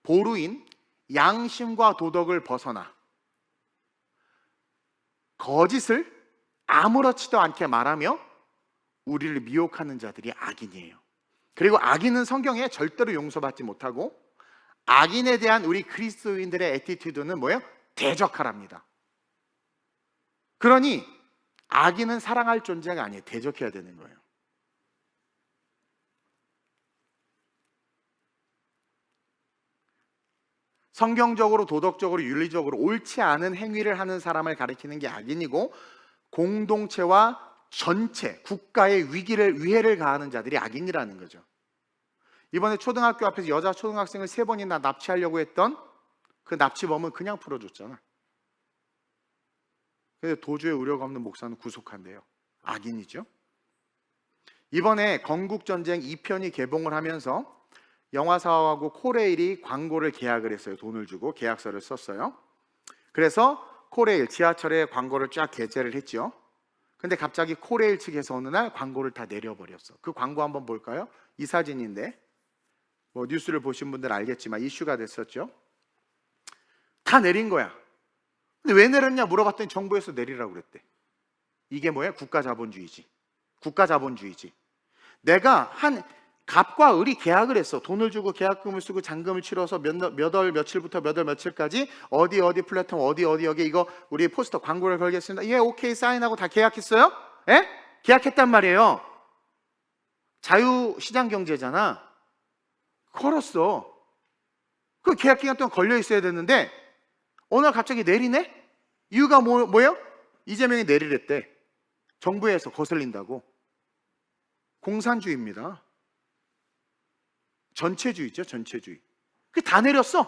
보루인 양심과 도덕을 벗어나 거짓을 아무렇지도 않게 말하며 우리를 미혹하는 자들이 악인이에요. 그리고 악인은 성경에 절대로 용서받지 못하고 악인에 대한 우리 그리스도인들의 애티튜드는 뭐예요? 대적하랍니다. 그러니 악인은 사랑할 존재가 아니에요. 대적해야 되는 거예요. 성경적으로, 도덕적으로, 윤리적으로 옳지 않은 행위를 하는 사람을 가리키는 게 악인이고, 공동체와 전체 국가의 위해를 가하는 자들이 악인이라는 거죠. 이번에 초등학교 앞에서 여자 초등학생을 3번이나 납치하려고 했던 그 납치범은 그냥 풀어줬잖아. 근데 도주의 우려가 없는 목사는 구속한대요. 악인이죠. 이번에 건국전쟁 2편이 개봉을 하면서 영화사하고 코레일이 광고를 계약을 했어요. 돈을 주고 계약서를 썼어요. 그래서 코레일 지하철에 광고를 쫙 게재를 했죠. 근데 갑자기 코레일 측에서 어느 날 광고를 다 내려버렸어. 그 광고 한번 볼까요? 이 사진인데 뭐 뉴스를 보신 분들은 알겠지만 이슈가 됐었죠. 다 내린 거야. 근데 왜 내렸냐 물어봤더니 정부에서 내리라고 그랬대. 이게 뭐야? 국가자본주의지. 국가자본주의지. 내가 한 갑과 을이 계약을 했어. 돈을 주고 계약금을 쓰고 잔금을 치러서 몇 월 며칠부터 몇 월 며칠까지 어디 플랫폼 어디 여기 이거 우리 포스터 광고를 걸겠습니다. 예, 오케이 사인하고 다 계약했어요? 예? 계약했단 말이에요. 자유시장 경제잖아. 걸었어. 그 계약 기간 동안 걸려 있어야 되는데 어느 날 갑자기 내리네? 이유가 뭐예요? 이재명이 내리랬대. 정부에서 거슬린다고. 공산주의입니다. 전체주의죠, 전체주의. 그게 다 내렸어.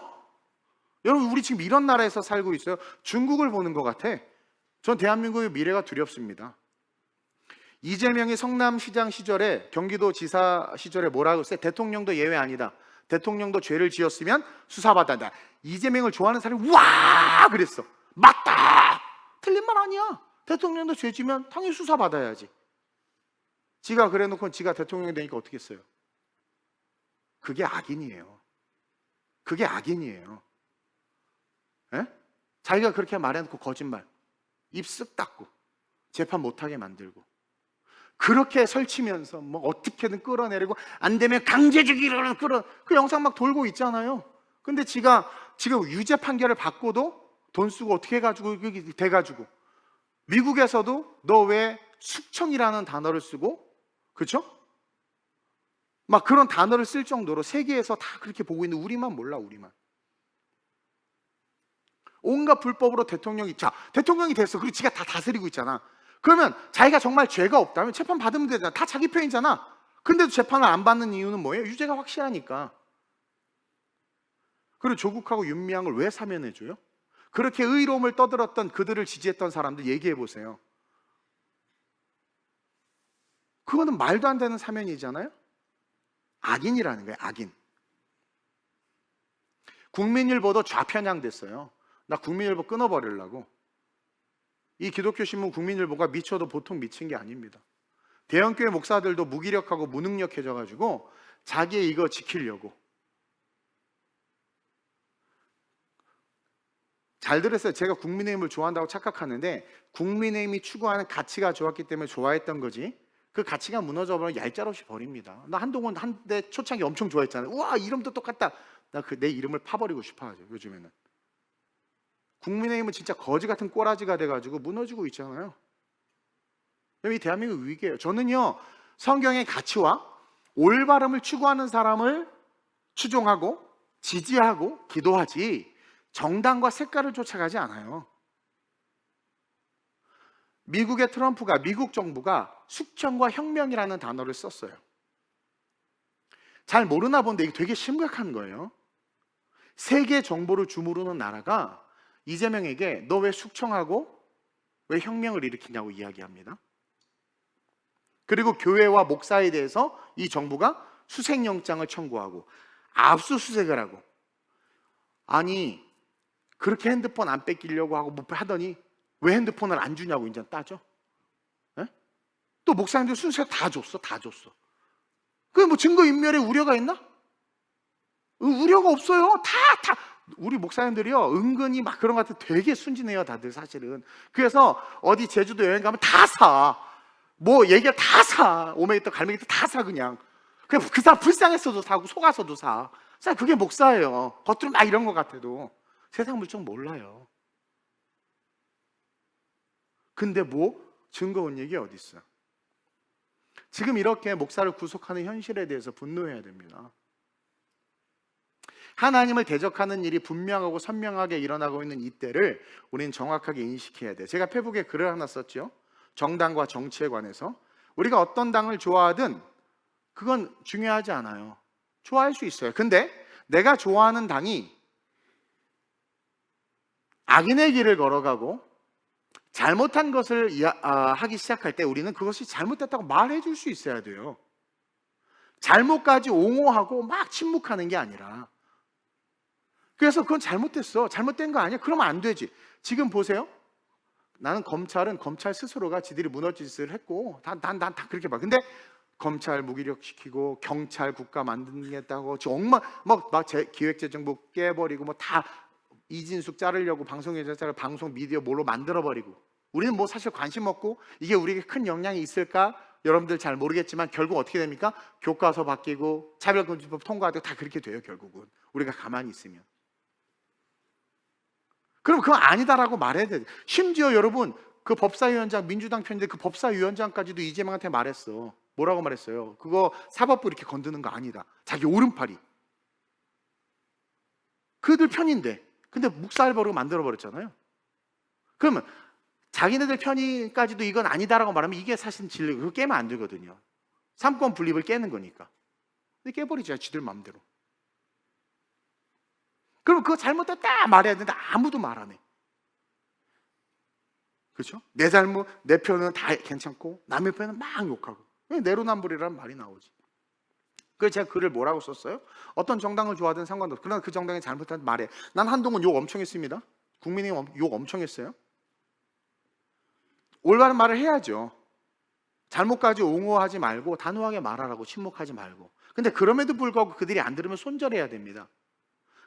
여러분, 우리 지금 이런 나라에서 살고 있어요. 중국을 보는 것 같아. 전 대한민국의 미래가 두렵습니다. 이재명이 성남시장 시절에, 경기도지사 시절에 뭐라고 했어요? 대통령도 예외 아니다. 대통령도 죄를 지었으면 수사받아야. 이재명을 좋아하는 사람이 와 그랬어. 맞다. 틀린 말 아니야. 대통령도 죄 지면 당연히 수사받아야지. 지가 그래놓고 지가 대통령이 되니까 어떻게 했어요? 그게 악인이에요. 그게 악인이에요. 에? 자기가 그렇게 말해놓고 거짓말 입 쓱 닫고 재판 못하게 만들고 그렇게 설치면서 뭐 어떻게든 끌어내리고 안 되면 강제주기로 그 영상 막 돌고 있잖아요. 근데 지가 지금 유죄 판결을 받고도 돈 쓰고 어떻게 해가지고 돼가지고 미국에서도 너 왜 숙청이라는 단어를 쓰고 그렇죠? 막 그런 단어를 쓸 정도로 세계에서 다 그렇게 보고 있는 우리만 몰라. 우리만 온갖 불법으로 대통령이 됐어. 그리고 지가 다 다스리고 있잖아. 그러면 자기가 정말 죄가 없다면 재판 받으면 되잖아. 다 자기 편이잖아. 근데도 재판을 안 받는 이유는 뭐예요? 유죄가 확실하니까. 그리고 조국하고 윤미향을 왜 사면해줘요? 그렇게 의로움을 떠들었던 그들을 지지했던 사람들 얘기해 보세요. 그거는 말도 안 되는 사면이잖아요. 악인이라는 거예요. 악인. 국민일보도 좌편향됐어요. 나 국민일보 끊어버리려고. 이 기독교 신문 국민일보가 미쳐도 보통 미친 게 아닙니다. 대형교회 목사들도 무기력하고 무능력해져가지고 자기의 이거 지키려고. 잘 들었어요. 제가 국민의힘을 좋아한다고 착각하는데 국민의힘이 추구하는 가치가 좋았기 때문에 좋아했던 거지 그 가치가 무너져버리면 얄짤없이 버립니다. 나 한동안 한때 초창기 엄청 좋아했잖아요. 우와 이름도 똑같다. 나 내 이름을 파버리고 싶어 하죠. 요즘에는 국민의힘은 진짜 거지 같은 꼬라지가 돼가지고 무너지고 있잖아요. 이 대한민국 위기예요. 저는요, 성경의 가치와 올바름을 추구하는 사람을 추종하고 지지하고 기도하지 정당과 색깔을 쫓아가지 않아요. 미국의 트럼프가, 미국 정부가 숙청과 혁명이라는 단어를 썼어요. 잘 모르나 본데 이게 되게 심각한 거예요. 세계 정보를 주무르는 나라가 이재명에게 너 왜 숙청하고 왜 혁명을 일으키냐고 이야기합니다. 그리고 교회와 목사에 대해서 이 정부가 수색영장을 청구하고 압수수색을 하고, 아니 그렇게 핸드폰 안 뺏기려고 하고 뭐 하더니 왜 핸드폰을 안 주냐고 이제 따져. 에? 또 목사님들 수색 다 줬어. 그게 뭐 증거인멸에 우려가 있나? 우려가 없어요. 다 우리 목사님들이요 은근히 막 그런 것 같아 되게 순진해요 다들 사실은. 그래서 어디 제주도 여행 가면 다 사. 뭐 얘기가 다 사. 오메기도 갈매기도 다 사. 그냥 그 사람 불쌍했어도 사고 속아서도 사. 그게 목사예요. 겉으로 막 이런 것 같아도 세상 물정 몰라요. 근데 뭐 증거 온 얘기 어디 있어? 지금 이렇게 목사를 구속하는 현실에 대해서 분노해야 됩니다. 하나님을 대적하는 일이 분명하고 선명하게 일어나고 있는 이때를 우리는 정확하게 인식해야 돼요. 제가 페북에 글을 하나 썼죠. 정당과 정치에 관해서. 우리가 어떤 당을 좋아하든 그건 중요하지 않아요. 좋아할 수 있어요. 근데 내가 좋아하는 당이 악인의 길을 걸어가고 잘못한 것을 하기 시작할 때 우리는 그것이 잘못됐다고 말해 줄 수 있어야 돼요. 잘못까지 옹호하고 막 침묵하는 게 아니라. 그래서 그건 잘못됐어. 잘못된 거 아니야? 그러면 안 되지. 지금 보세요. 나는 검찰은 검찰 스스로가 지들이 무너짓을 했고 난 다 그렇게 봐. 근데 검찰 무기력시키고 경찰 국가 만들겠다고 지금 막 기획재정부 깨버리고 뭐 다 이진숙 자르려고 방송에서 방송 미디어 뭘로 만들어버리고, 우리는 뭐 사실 관심 없고 이게 우리에게 큰 영향이 있을까? 여러분들 잘 모르겠지만 결국 어떻게 됩니까? 교과서 바뀌고 차별금지법 통과하고 다 그렇게 돼요. 결국은 우리가 가만히 있으면. 그럼 그건 아니다라고 말해야 돼. 심지어 여러분 그 법사위원장, 민주당 편인데 그 법사위원장까지도 이재명한테 말했어. 뭐라고 말했어요? 그거 사법부 이렇게 건드는 거 아니다. 자기 오른팔이. 그들 편인데. 근데 묵살버릇 만들어버렸잖아요. 그러면 자기네들 편의까지도 이건 아니다라고 말하면 이게 사실 진리. 그거 깨면 안 되거든요. 삼권 분립을 깨는 거니까. 근데 깨버리죠. 지들 마음대로. 그럼 그거 잘못됐다 말해야 되는데 아무도 말 안 해. 그렇죠? 내 잘못, 내 편은 다 괜찮고 남의 편은 막 욕하고. 내로남불이라는 말이 나오지. 그래서 제가 글을 뭐라고 썼어요? 어떤 정당을 좋아하든 상관없어. 그러나 그 정당이 잘못한 말해. 난 한동안 욕 엄청 했습니다. 국민의힘 욕 엄청 했어요. 올바른 말을 해야죠. 잘못까지 옹호하지 말고 단호하게 말하라고, 침묵하지 말고. 근데 그럼에도 불구하고 그들이 안 들으면 손절해야 됩니다.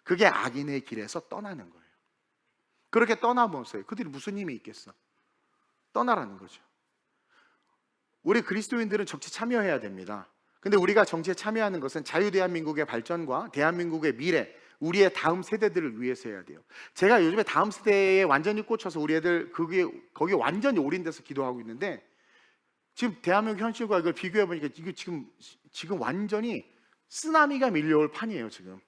그게 악인의 길에서 떠나는 거예요. 그렇게 떠나보세요. 그들이 무슨 힘이 있겠어? 떠나라는 거죠. 우리 그리스도인들은 정치 참여해야 됩니다. 근데 우리가 정치에 참여하는 것은 자유대한민국의 발전과 대한민국의 미래, 우리의 다음 세대들을 위해서 해야 돼요. 제가 요즘에 다음 세대에 완전히 꽂혀서 우리 애들 거기에 완전히 올인돼서 기도하고 있는데, 지금 대한민국 현실과 이걸 비교해 보니까 이거 지금 완전히 쓰나미가 밀려올 판이에요. 지금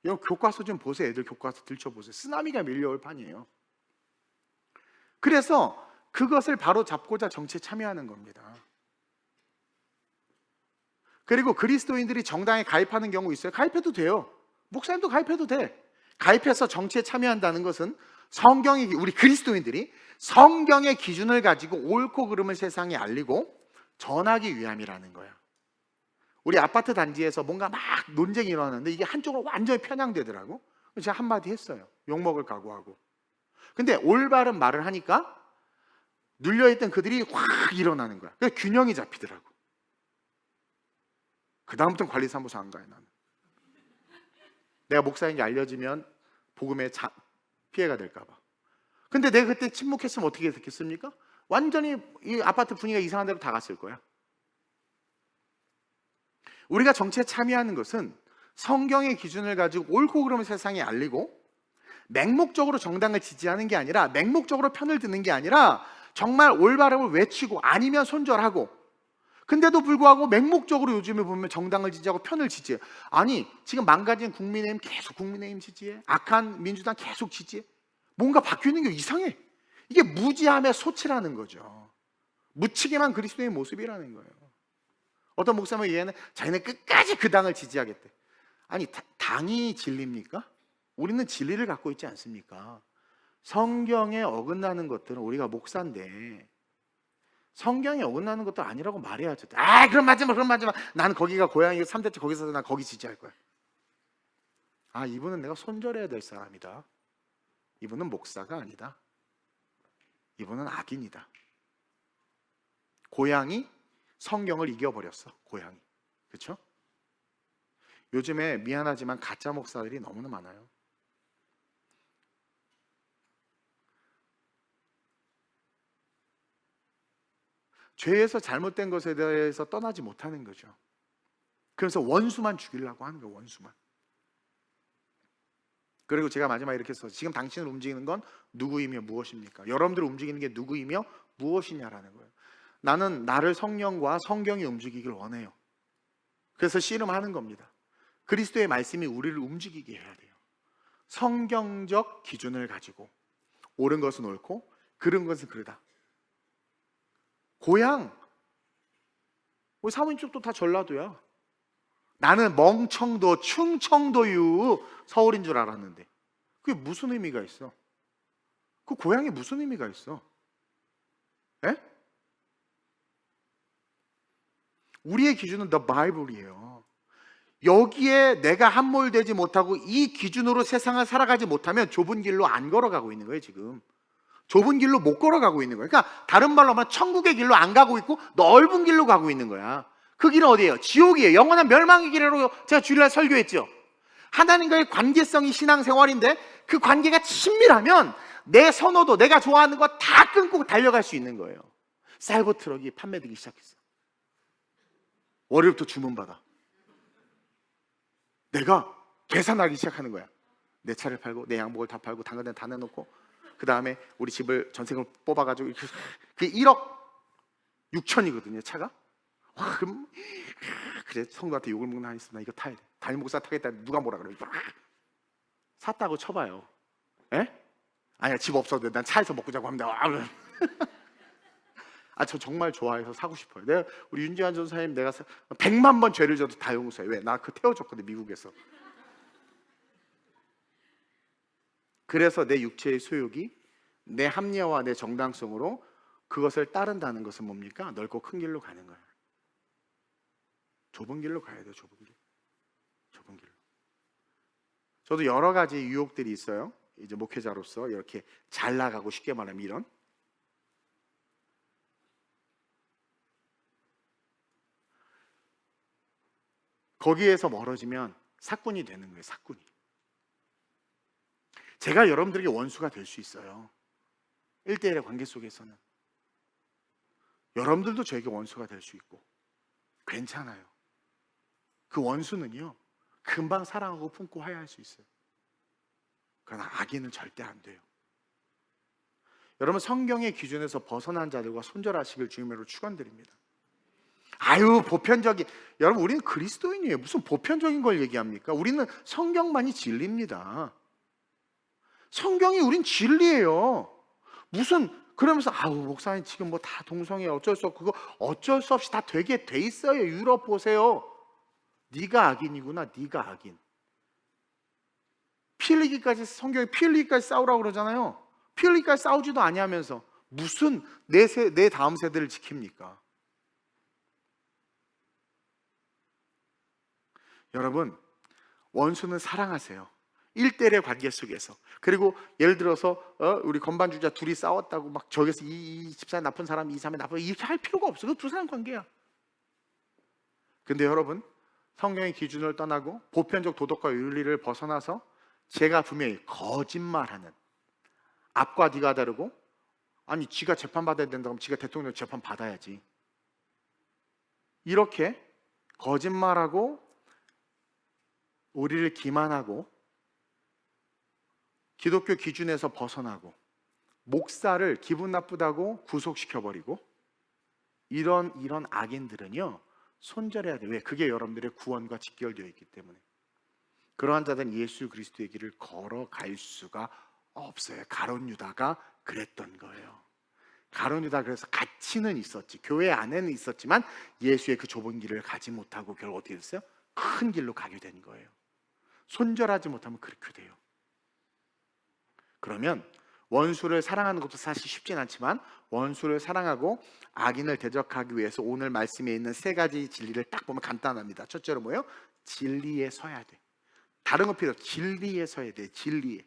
이거 교과서 좀 보세요. 애들 교과서 들춰보세요. 쓰나미가 밀려올 판이에요. 그래서 그것을 바로 잡고자 정치에 참여하는 겁니다. 그리고 그리스도인들이 정당에 가입하는 경우 있어요. 가입해도 돼요. 목사님도 가입해도 돼. 가입해서 정치에 참여한다는 것은 우리 그리스도인들이 성경의 기준을 가지고 옳고 그름을 세상에 알리고 전하기 위함이라는 거야. 우리 아파트 단지에서 뭔가 막 논쟁이 일어나는데 이게 한쪽으로 완전히 편향되더라고. 제가 한마디 했어요. 욕먹을 각오하고. 근데 올바른 말을 하니까 눌려있던 그들이 확 일어나는 거야. 그래서 균형이 잡히더라고. 그 다음부터는 관리사무소 안 가요. 나는 내가 목사인 게 알려지면 복음에 피해가 될까 봐. 근데 내가 그때 침묵했으면 어떻게 됐겠습니까? 완전히 이 아파트 분위기가 이상한 데로 다 갔을 거야. 우리가 정치에 참여하는 것은 성경의 기준을 가지고 옳고 그름을 세상에 알리고 맹목적으로 정당을 지지하는 게 아니라, 맹목적으로 편을 드는 게 아니라 정말 올바름을 외치고 아니면 손절하고, 근데도 불구하고 맹목적으로 요즘에 보면 정당을 지지하고 편을 지지해. 아니, 지금 망가진 국민의힘 계속 국민의힘 지지해, 악한 민주당 계속 지지해. 뭔가 바뀌는 게 이상해. 이게 무지함의 소치라는 거죠. 무책임한 그리스도의 모습이라는 거예요. 어떤 목사님은 얘는 자기는 끝까지 그 당을 지지하겠대. 아니, 당이 진리입니까? 우리는 진리를 갖고 있지 않습니까? 성경에 어긋나는 것들은, 우리가 목사인데 성경에 어긋나는 것도 아니라고 말해야죠. 아, 그럼 맞지 마, 그럼 맞지 마. 난 거기가 고향이고 3대째 거기서 난 거기 지지할 거야. 아, 이분은 내가 손절해야 될 사람이다. 이분은 목사가 아니다. 이분은 악인이다. 고향이 성경을 이겨버렸어. 고향이. 그렇죠? 요즘에 미안하지만 가짜 목사들이 너무나 많아요. 죄에서 잘못된 것에 대해서 떠나지 못하는 거죠. 그래서 원수만 죽이려고 하는 거예요. 원수만. 그리고 제가 마지막에 이렇게 써서, 지금 당신을 움직이는 건 누구이며 무엇입니까? 여러분들을 움직이는 게 누구이며 무엇이냐라는 거예요. 나는 나를 성령과 성경이 움직이길 원해요. 그래서 씨름하는 겁니다. 그리스도의 말씀이 우리를 움직이게 해야 돼요. 성경적 기준을 가지고 옳은 것은 옳고 그른 것은 그르다. 고향, 우리 사모님 쪽도 다 전라도야. 나는 멍청도 충청도유 서울인 줄 알았는데 그게 무슨 의미가 있어? 그 고향에 무슨 의미가 있어? 에? 우리의 기준은 The Bible이에요. 여기에 내가 함몰되지 못하고 이 기준으로 세상을 살아가지 못하면 좁은 길로 안 걸어가고 있는 거예요. 지금 좁은 길로 못 걸어가고 있는 거예요. 그러니까 다른 말로 하면 천국의 길로 안 가고 있고 넓은 길로 가고 있는 거야. 그 길은 어디예요? 지옥이에요. 영원한 멸망의 길이라고 제가 주일날 설교했죠. 하나님과의 관계성이 신앙생활인데 그 관계가 친밀하면 내 선호도, 내가 좋아하는 거 다 끊고 달려갈 수 있는 거예요. 쌀보 트럭이 판매되기 시작했어. 월요일부터 주문받아. 내가 계산하기 시작하는 거야. 내 차를 팔고 내 양복을 다 팔고 당근에 다 내놓고 그 다음에 우리 집을 전세금을 뽑아가지고 그게 1억 6천이거든요. 차가. 와, 그럼 그래, 성도한테 욕을 먹는 한 있어. 나 이거 타야 돼. 담임 목사 타겠다. 누가 뭐라 그래. 샀다고 쳐봐요. 에? 아니야, 집 없어도 돼. 난 차에서 먹고 자고 합니다. 아, 저 정말 좋아해서 사고 싶어요. 내가 우리 윤지환 전사님 내가 100만 번 죄를 져도 다 용서해. 왜? 나 그 태워줬거든, 미국에서. 그래서 내 육체의 소욕이 내 합리화와 내 정당성으로 그것을 따른다는 것은 뭡니까? 넓고 큰 길로 가는 거예요. 좁은 길로 가야 돼요. 좁은 길. 좁은 길로. 저도 여러 가지 유혹들이 있어요. 이제 목회자로서 이렇게 잘 나가고, 쉽게 말하면 이런. 거기에서 멀어지면 사꾼이 되는 거예요. 사꾼이. 제가 여러분들에게 원수가 될 수 있어요. 1대1의 관계 속에서는. 여러분들도 저에게 원수가 될 수 있고 괜찮아요. 그 원수는요, 금방 사랑하고 품고 화해할 수 있어요. 그러나 악인은 절대 안 돼요. 여러분, 성경의 기준에서 벗어난 자들과 손절하시길 주님으로 축원드립니다. 아유, 보편적인, 여러분, 우리는 그리스도인이에요. 무슨 보편적인 걸 얘기합니까? 우리는 성경만이 진리입니다. 성경이 우린 진리예요. 무슨, 그러면서 아우, 목사님 지금 뭐 다 동성애 어쩔 수 없고, 그거 어쩔 수 없이 다 되게 돼 있어요. 유럽 보세요. 네가 악인이구나. 네가 악인. 피 흘리기까지, 성경에 피 흘리기까지 싸우라고 그러잖아요. 피 흘리기까지 싸우지도 아니하면서 무슨 내 다음 세대를 지킵니까? 여러분, 원수는 사랑하세요. 1대1의 관계 속에서. 그리고 예를 들어서 우리 건반주자 둘이 싸웠다고 막 저기서 이 집사람 나쁜 사람, 이 사람이 나쁜, 이렇게 할 필요가 없어. 그 두 사람 관계야. 근데 여러분, 성경의 기준을 떠나고 보편적 도덕과 윤리를 벗어나서 제가 분명히 거짓말하는, 앞과 뒤가 다르고, 아니 지가 재판받아야 된다 그러면 지가 대통령 재판 받아야지, 이렇게 거짓말하고 우리를 기만하고 기독교 기준에서 벗어나고 목사를 기분 나쁘다고 구속시켜버리고 이런 악인들은요 손절해야 돼요. 왜? 그게 여러분들의 구원과 직결되어 있기 때문에. 그러한 자들은 예수 그리스도의 길을 걸어갈 수가 없어요. 가룟 유다가 그랬던 거예요. 가룟 유다 그래서 가치는 있었지, 교회 안에는 있었지만 예수의 그 좁은 길을 가지 못하고 결국 어떻게 됐어요? 큰 길로 가게 된 거예요. 손절하지 못하면 그렇게 돼요. 그러면 원수를 사랑하는 것도 사실 쉽진 않지만 원수를 사랑하고 악인을 대적하기 위해서 오늘 말씀에 있는 세 가지 진리를 딱 보면 간단합니다. 첫째로 뭐예요? 진리에 서야 돼. 다른 거 필요 없어. 진리에 서야 돼. 진리에.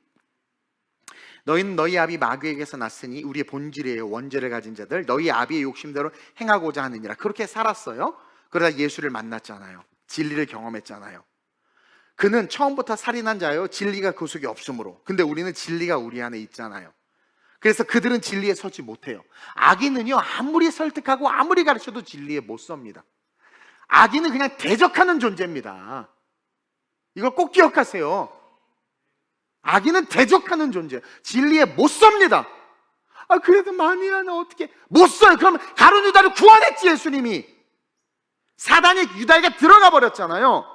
너희는 너희 아비 마귀에게서 났으니 우리의 본질이에요. 원죄를 가진 자들 너희 아비의 욕심대로 행하고자 하느니라. 그렇게 살았어요. 그러다 예수를 만났잖아요. 진리를 경험했잖아요. 그는 처음부터 살인한 자예요. 진리가 그 속에 없으므로. 근데 우리는 진리가 우리 안에 있잖아요. 그래서 그들은 진리에 서지 못해요. 악인은요 아무리 설득하고 아무리 가르쳐도 진리에 못 섭니다. 악인은 그냥 대적하는 존재입니다. 이걸 꼭 기억하세요. 악인은 대적하는 존재, 진리에 못 섭니다. 그래도 만이야 나 어떻게 못 써요. 그러면 가룟 유다를 구원했지 예수님이. 사단이 유다에게 들어가 버렸잖아요.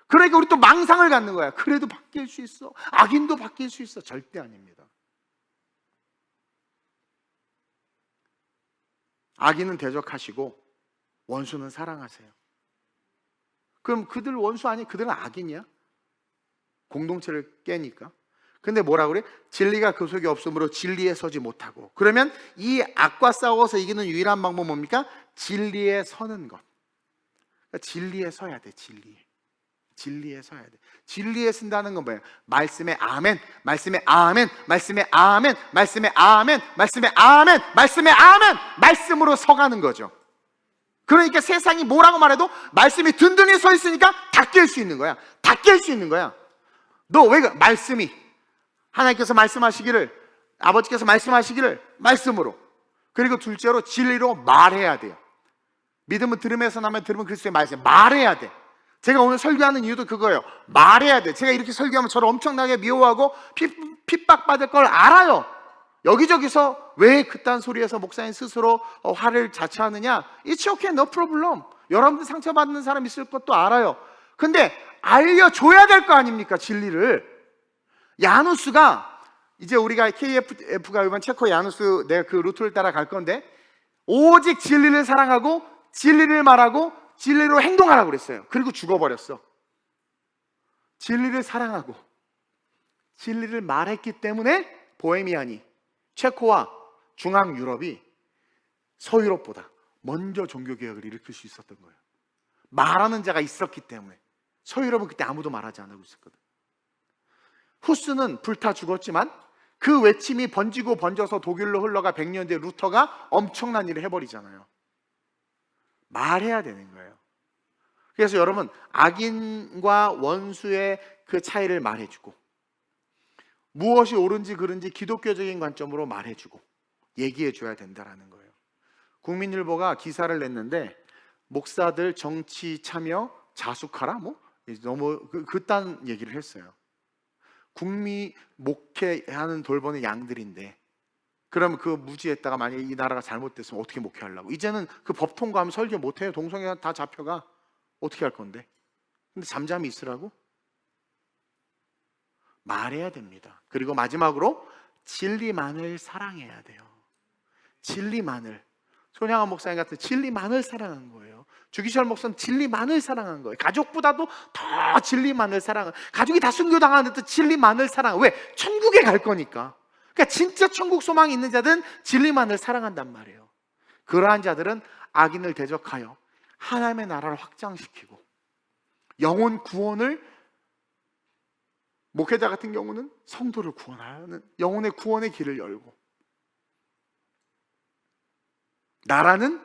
그러니까 우리 또 망상을 갖는 거야. 그래도 바뀔 수 있어, 악인도 바뀔 수 있어. 절대 아닙니다. 악인은 대적하시고 원수는 사랑하세요. 그럼 그들 원수 아니? 그들은 악인이야? 공동체를 깨니까. 근데 뭐라 그래? 진리가 그 속에 없으므로 진리에 서지 못하고. 그러면 이 악과 싸워서 이기는 유일한 방법 뭡니까? 진리에 서는 것. 그러니까 진리에 서야 돼. 진리에 서야 돼. 진리에 쓴다는 건 뭐예요? 말씀에 아멘, 말씀에 아멘, 말씀에 아멘, 말씀에 아멘, 말씀에 아멘, 말씀에 아멘, 말씀으로 서가는 거죠. 그러니까 세상이 뭐라고 말해도 말씀이 든든히 서 있으니까 다 깰 수 있는 거야. 다 깰 수 있는 거야. 너 왜 말씀이 하나님께서 말씀하시기를, 아버지께서 말씀하시기를 말씀으로, 그리고 둘째로 진리로 말해야 돼요. 믿음은 들음에서 나면 들으면 그리스도의 말씀 말해야 돼. 제가 오늘 설교하는 이유도 그거예요. 말해야 돼. 제가 이렇게 설교하면 저를 엄청나게 미워하고 핍박받을 걸 알아요. 여기저기서 왜 그딴 소리에서 목사님 스스로 화를 자처하느냐? It's okay, no problem. 여러분들 상처받는 사람 있을 것도 알아요. 근데 알려줘야 될 거 아닙니까? 진리를. 야누스가, 이제 우리가 KF가 이번 체코 야누스 내가 그 루트를 따라 갈 건데, 오직 진리를 사랑하고 진리를 말하고 진리로 행동하라고 그랬어요. 그리고 죽어버렸어. 진리를 사랑하고 진리를 말했기 때문에 보헤미안이, 체코와 중앙 유럽이 서유럽보다 먼저 종교개혁을 일으킬 수 있었던 거예요. 말하는 자가 있었기 때문에. 서유럽은 그때 아무도 말하지 않고 있었거든. 후스는 불타 죽었지만 그 외침이 번지고 번져서 독일로 흘러가 100년 뒤에 루터가 엄청난 일을 해버리잖아요. 말해야 되는 거예요. 그래서 여러분, 악인과 원수의 그 차이를 말해주고, 무엇이 옳은지 그른지 기독교적인 관점으로 말해주고 얘기해줘야 된다는 거예요. 국민일보가 기사를 냈는데, 목사들 정치 참여 자숙하라? 너무 그딴 얘기를 했어요. 국민 목회하는 돌보는 양들인데, 그러면 그 무지했다가 만약에 이 나라가 잘못됐으면 어떻게 목회하려고? 이제는 그 법 통과하면 설교 못해요. 동성애가 다 잡혀가. 어떻게 할 건데? 근데 잠잠히 있으라고? 말해야 됩니다. 그리고 마지막으로 진리만을 사랑해야 돼요. 진리만을. 손양한 목사님 같은 진리만을 사랑한 거예요. 주기철 목사는 진리만을 사랑한 거예요. 가족보다도 더 진리만을 사랑한, 가족이 다 순교당하는데도 진리만을 사랑한. 왜? 천국에 갈 거니까. 그러니까 진짜 천국 소망이 있는 자들은 진리만을 사랑한단 말이에요. 그러한 자들은 악인을 대적하여 하나님의 나라를 확장시키고, 영혼 구원을, 목회자 같은 경우는 성도를 구원하는 영혼의 구원의 길을 열고, 나라는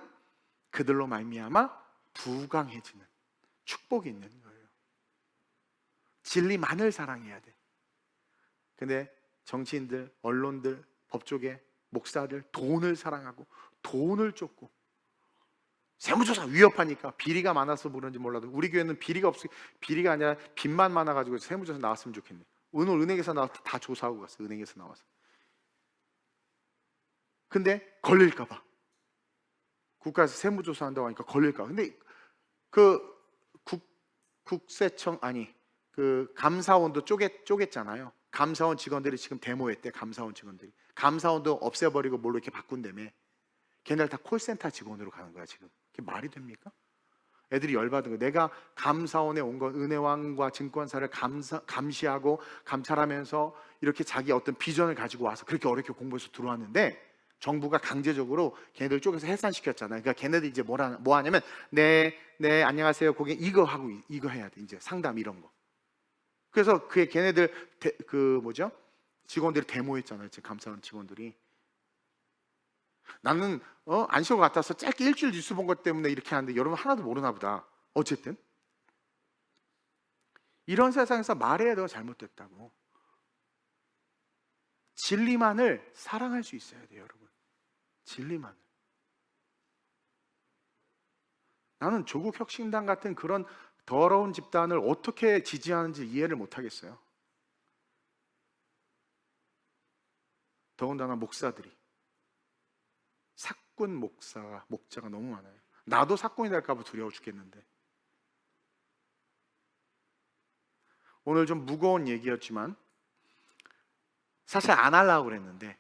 그들로 말미암아 부강해지는 축복이 있는 거예요. 진리만을 사랑해야 돼. 근데 정치인들, 언론들, 법조계, 목사들 돈을 사랑하고 돈을 쫓고, 세무조사 위협하니까, 비리가 많아서 그런지 몰라도 우리 교회는 비리가 아니라 빚만 많아가지고 세무조사 나왔으면 좋겠네. 오늘 은행에서 나와서 다 조사하고 갔어요. 은행에서 나와서. 근데 걸릴까 봐. 국가에서 세무조사한다고 하니까 걸릴까 봐. 근데 그 국세청 아니 그 감사원도 쪼갰잖아요. 감사원 직원들이 지금 데모했대. 감사원 직원들이. 감사원도 없애버리고 뭘로 이렇게 바꾼다며. 걔네들 다 콜센터 직원으로 가는 거야 지금. 그게 말이 됩니까? 애들이 열받은 거. 내가 감사원에 온 건 은행왕과 증권사를 감시하고 감찰하면서 이렇게 자기 어떤 비전을 가지고 와서 그렇게 어렵게 공부해서 들어왔는데 정부가 강제적으로 걔네들 쪽에서 해산시켰잖아요. 그러니까 걔네들 이제 뭐 하냐면 네 안녕하세요 고객 이거 하고 이거 해야 돼. 이제 상담 이런 거. 그래서 걔네들 직원들이 데모했잖아요. 지금 감사원 직원들이. 나는 안시고 갔다 와서 짧게 일주일 뉴스 본 것 때문에 이렇게 하는데 여러분 하나도 모르나 보다. 어쨌든 이런 세상에서 말해야 돼요. 잘못됐다고. 진리만을 사랑할 수 있어야 돼요, 여러분. 진리만을. 나는 조국혁신당 같은 그런 더러운 집단을 어떻게 지지하는지 이해를 못하겠어요. 더군다나 목사들이. 사꾼 목자가 너무 많아요. 나도 사꾼이 될까 봐 두려워 죽겠는데. 오늘 좀 무거운 얘기였지만 사실 안 하려고 그랬는데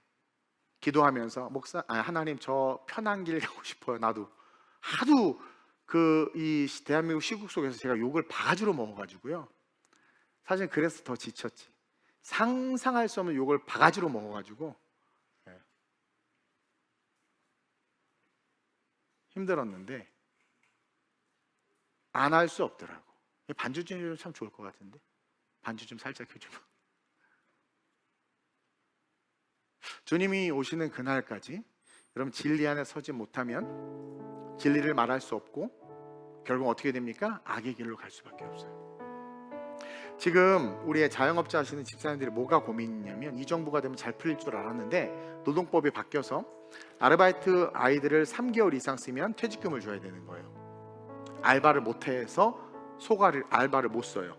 기도하면서 하나님 저 편한 길 가고 싶어요. 나도 하도 이 대한민국 시국 속에서 제가 욕을 바가지로 먹어가지고요. 사실 그래서 더 지쳤지. 상상할 수 없는 욕을 바가지로 먹어가지고 힘들었는데 안 할 수 없더라고. 반주 좀 해주면 참 좋을 것 같은데. 반주 좀 살짝 해주면. 주님이 오시는 그날까지 여러분 진리 안에 서지 못하면 진리를 말할 수 없고 결국 어떻게 됩니까? 악의 길로 갈 수밖에 없어요. 지금 우리의 자영업자 하시는 집사님들이 뭐가 고민이냐면 이 정부가 되면 잘 풀릴 줄 알았는데 노동법이 바뀌어서 아르바이트 아이들을 3개월 이상 쓰면 퇴직금을 줘야 되는 거예요. 알바를 못해서 알바를 못 써요.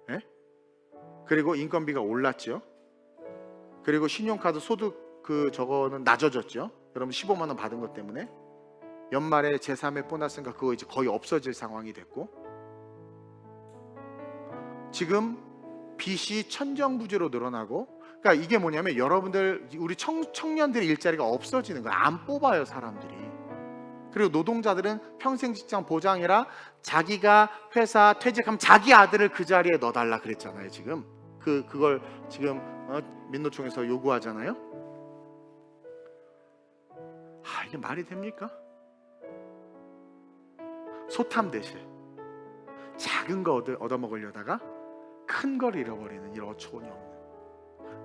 네? 그리고 인건비가 올랐죠. 그리고 신용카드 소득 저거는 낮아졌죠. 여러분 15만 원 받은 것 때문에 연말에 제3회 보너스인가 그거 이제 거의 없어질 상황이 됐고 지금 빚이 천정부지로 늘어나고 그러니까 이게 뭐냐면 여러분들 우리 청년들의 일자리가 없어지는 거예요. 안 뽑아요 사람들이. 그리고 노동자들은 평생 직장 보장이라 자기가 회사 퇴직하면 자기 아들을 그 자리에 넣어달라 그랬잖아요. 지금 그걸 지금 민노총에서 요구하잖아요. 이게 말이 됩니까? 소탐 대신 작은 거 얻어먹으려다가 큰 걸 잃어버리는 이런 어처구니 없는.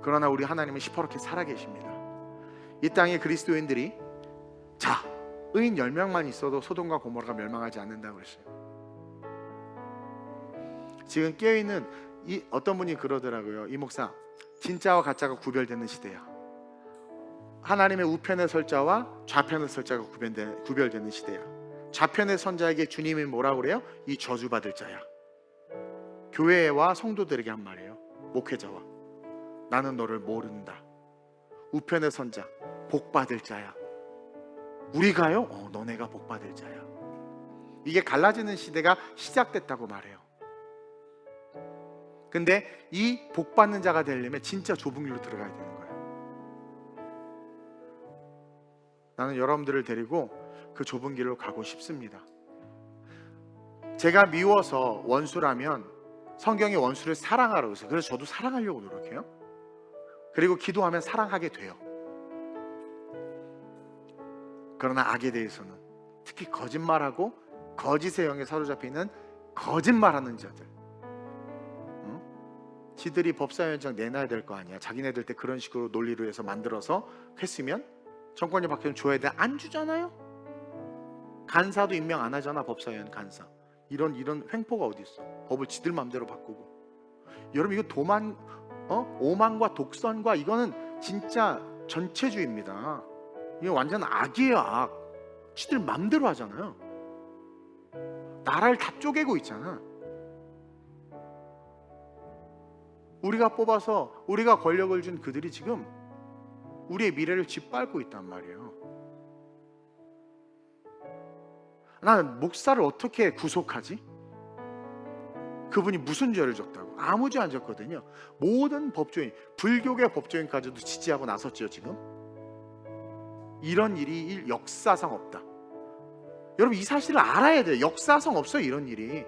그러나 우리 하나님은 시퍼렇게 살아계십니다. 이 땅에 그리스도인들이 의인 10명만 있어도 소돔과 고모라가 멸망하지 않는다고 그랬어요. 지금 깨어있는 어떤 분이 그러더라고요. 이 목사 진짜와 가짜가 구별되는 시대야. 하나님의 우편에 설 자와 좌편에 설 자가 구별되는 시대야. 좌편의 선자에게 주님이 뭐라고 그래요? 이 저주받을 자야. 교회와 성도들에게 한 말이에요. 목회자와 나는 너를 모른다. 우편의 선자 복받을 자야. 우리가요? 너네가 복받을 자야. 이게 갈라지는 시대가 시작됐다고 말해요. 근데 이 복받는 자가 되려면 진짜 좁은 길로 들어가야 되는 거예요. 나는 여러분들을 데리고 그 좁은 길로 가고 싶습니다. 제가 미워서 원수라면 성경이 원수를 사랑하라고 했어요. 그래서 저도 사랑하려고 노력해요. 그리고 기도하면 사랑하게 돼요. 그러나 악에 대해서는 특히 거짓말하고 거짓의 영에 사로잡혀 있는 거짓말하는 자들, 지들이 법사위원장 내놔야 될 거 아니야. 자기네들 때 그런 식으로 논리로 해서 만들어서 했으면 정권이 바뀌면 줘야 돼. 안 주잖아요. 간사도 임명 안 하잖아. 법사위원 간사. 이런 횡포가 어디 있어? 법을 지들 마음대로 바꾸고. 여러분 이거 오만과 독선과 이거는 진짜 전체주의입니다. 이거 완전 악이에요. 악. 지들 마음대로 하잖아요. 나라를 다 쪼개고 있잖아. 우리가 뽑아서 우리가 권력을 준 그들이 지금 우리의 미래를 짓밟고 있단 말이에요. 나는 목사를 어떻게 구속하지? 그분이 무슨 죄를 졌다고? 아무 죄 안 졌거든요. 모든 법조인, 불교계 법조인까지도 지지하고 나섰죠. 지금 이런 일이 역사상 없다. 여러분 이 사실을 알아야 돼요. 역사상 없어요 이런 일이.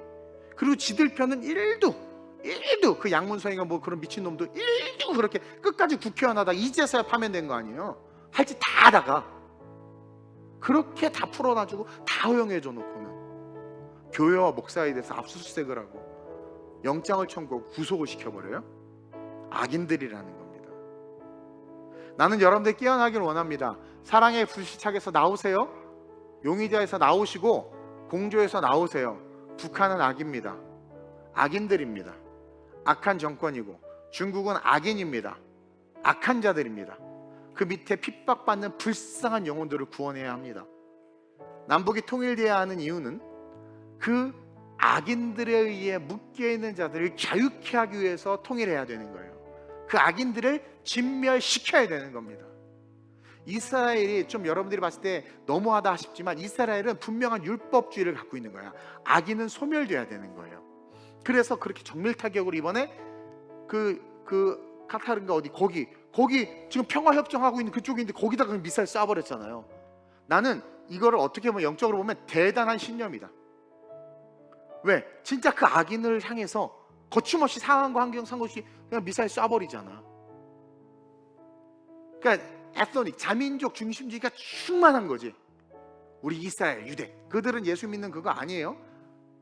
그리고 지들 편은 1도 그 양문성이가 뭐 그런 미친놈도 1도 그렇게 끝까지 국회의원 하다가 이제서야 파면된 거 아니에요. 할 짓 다 하다가 그렇게 다 풀어놔주고 다 허용해줘 놓고는 교회와 목사에 대해서 압수수색을 하고 영장을 청구하고 구속을 시켜버려요. 악인들이라는 겁니다. 나는 여러분들 깨어나기를 원합니다. 사랑의 불시착에서 나오세요. 용의자에서 나오시고 공조에서 나오세요. 북한은 악입니다. 악인들입니다. 악한 정권이고 중국은 악인입니다. 악한 자들입니다. 그 밑에 핍박받는 불쌍한 영혼들을 구원해야 합니다. 남북이 통일되어야 하는 이유는 그 악인들에 의해 묶여있는 자들을 자유케 하기 위해서 통일해야 되는 거예요. 그 악인들을 진멸시켜야 되는 겁니다. 이스라엘이 좀 여러분들이 봤을 때 너무하다 싶지만 이스라엘은 분명한 율법주의를 갖고 있는 거야. 악인은 소멸돼야 되는 거예요. 그래서 그렇게 정밀 타격으로 이번에 그 카타르인가 어디 거기 지금 평화협정하고 있는 그쪽인데 거기다가 미사일 쏴버렸잖아요. 나는 이거를 어떻게 보면 영적으로 보면 대단한 신념이다. 왜? 진짜 그 악인을 향해서 거침없이 상황과 환경 상관없이 그냥 미사일 쏴버리잖아. 그러니까 에스닉 자민족 중심주의가 충만한 거지. 우리 이스라엘 유대 그들은 예수 믿는 그거 아니에요.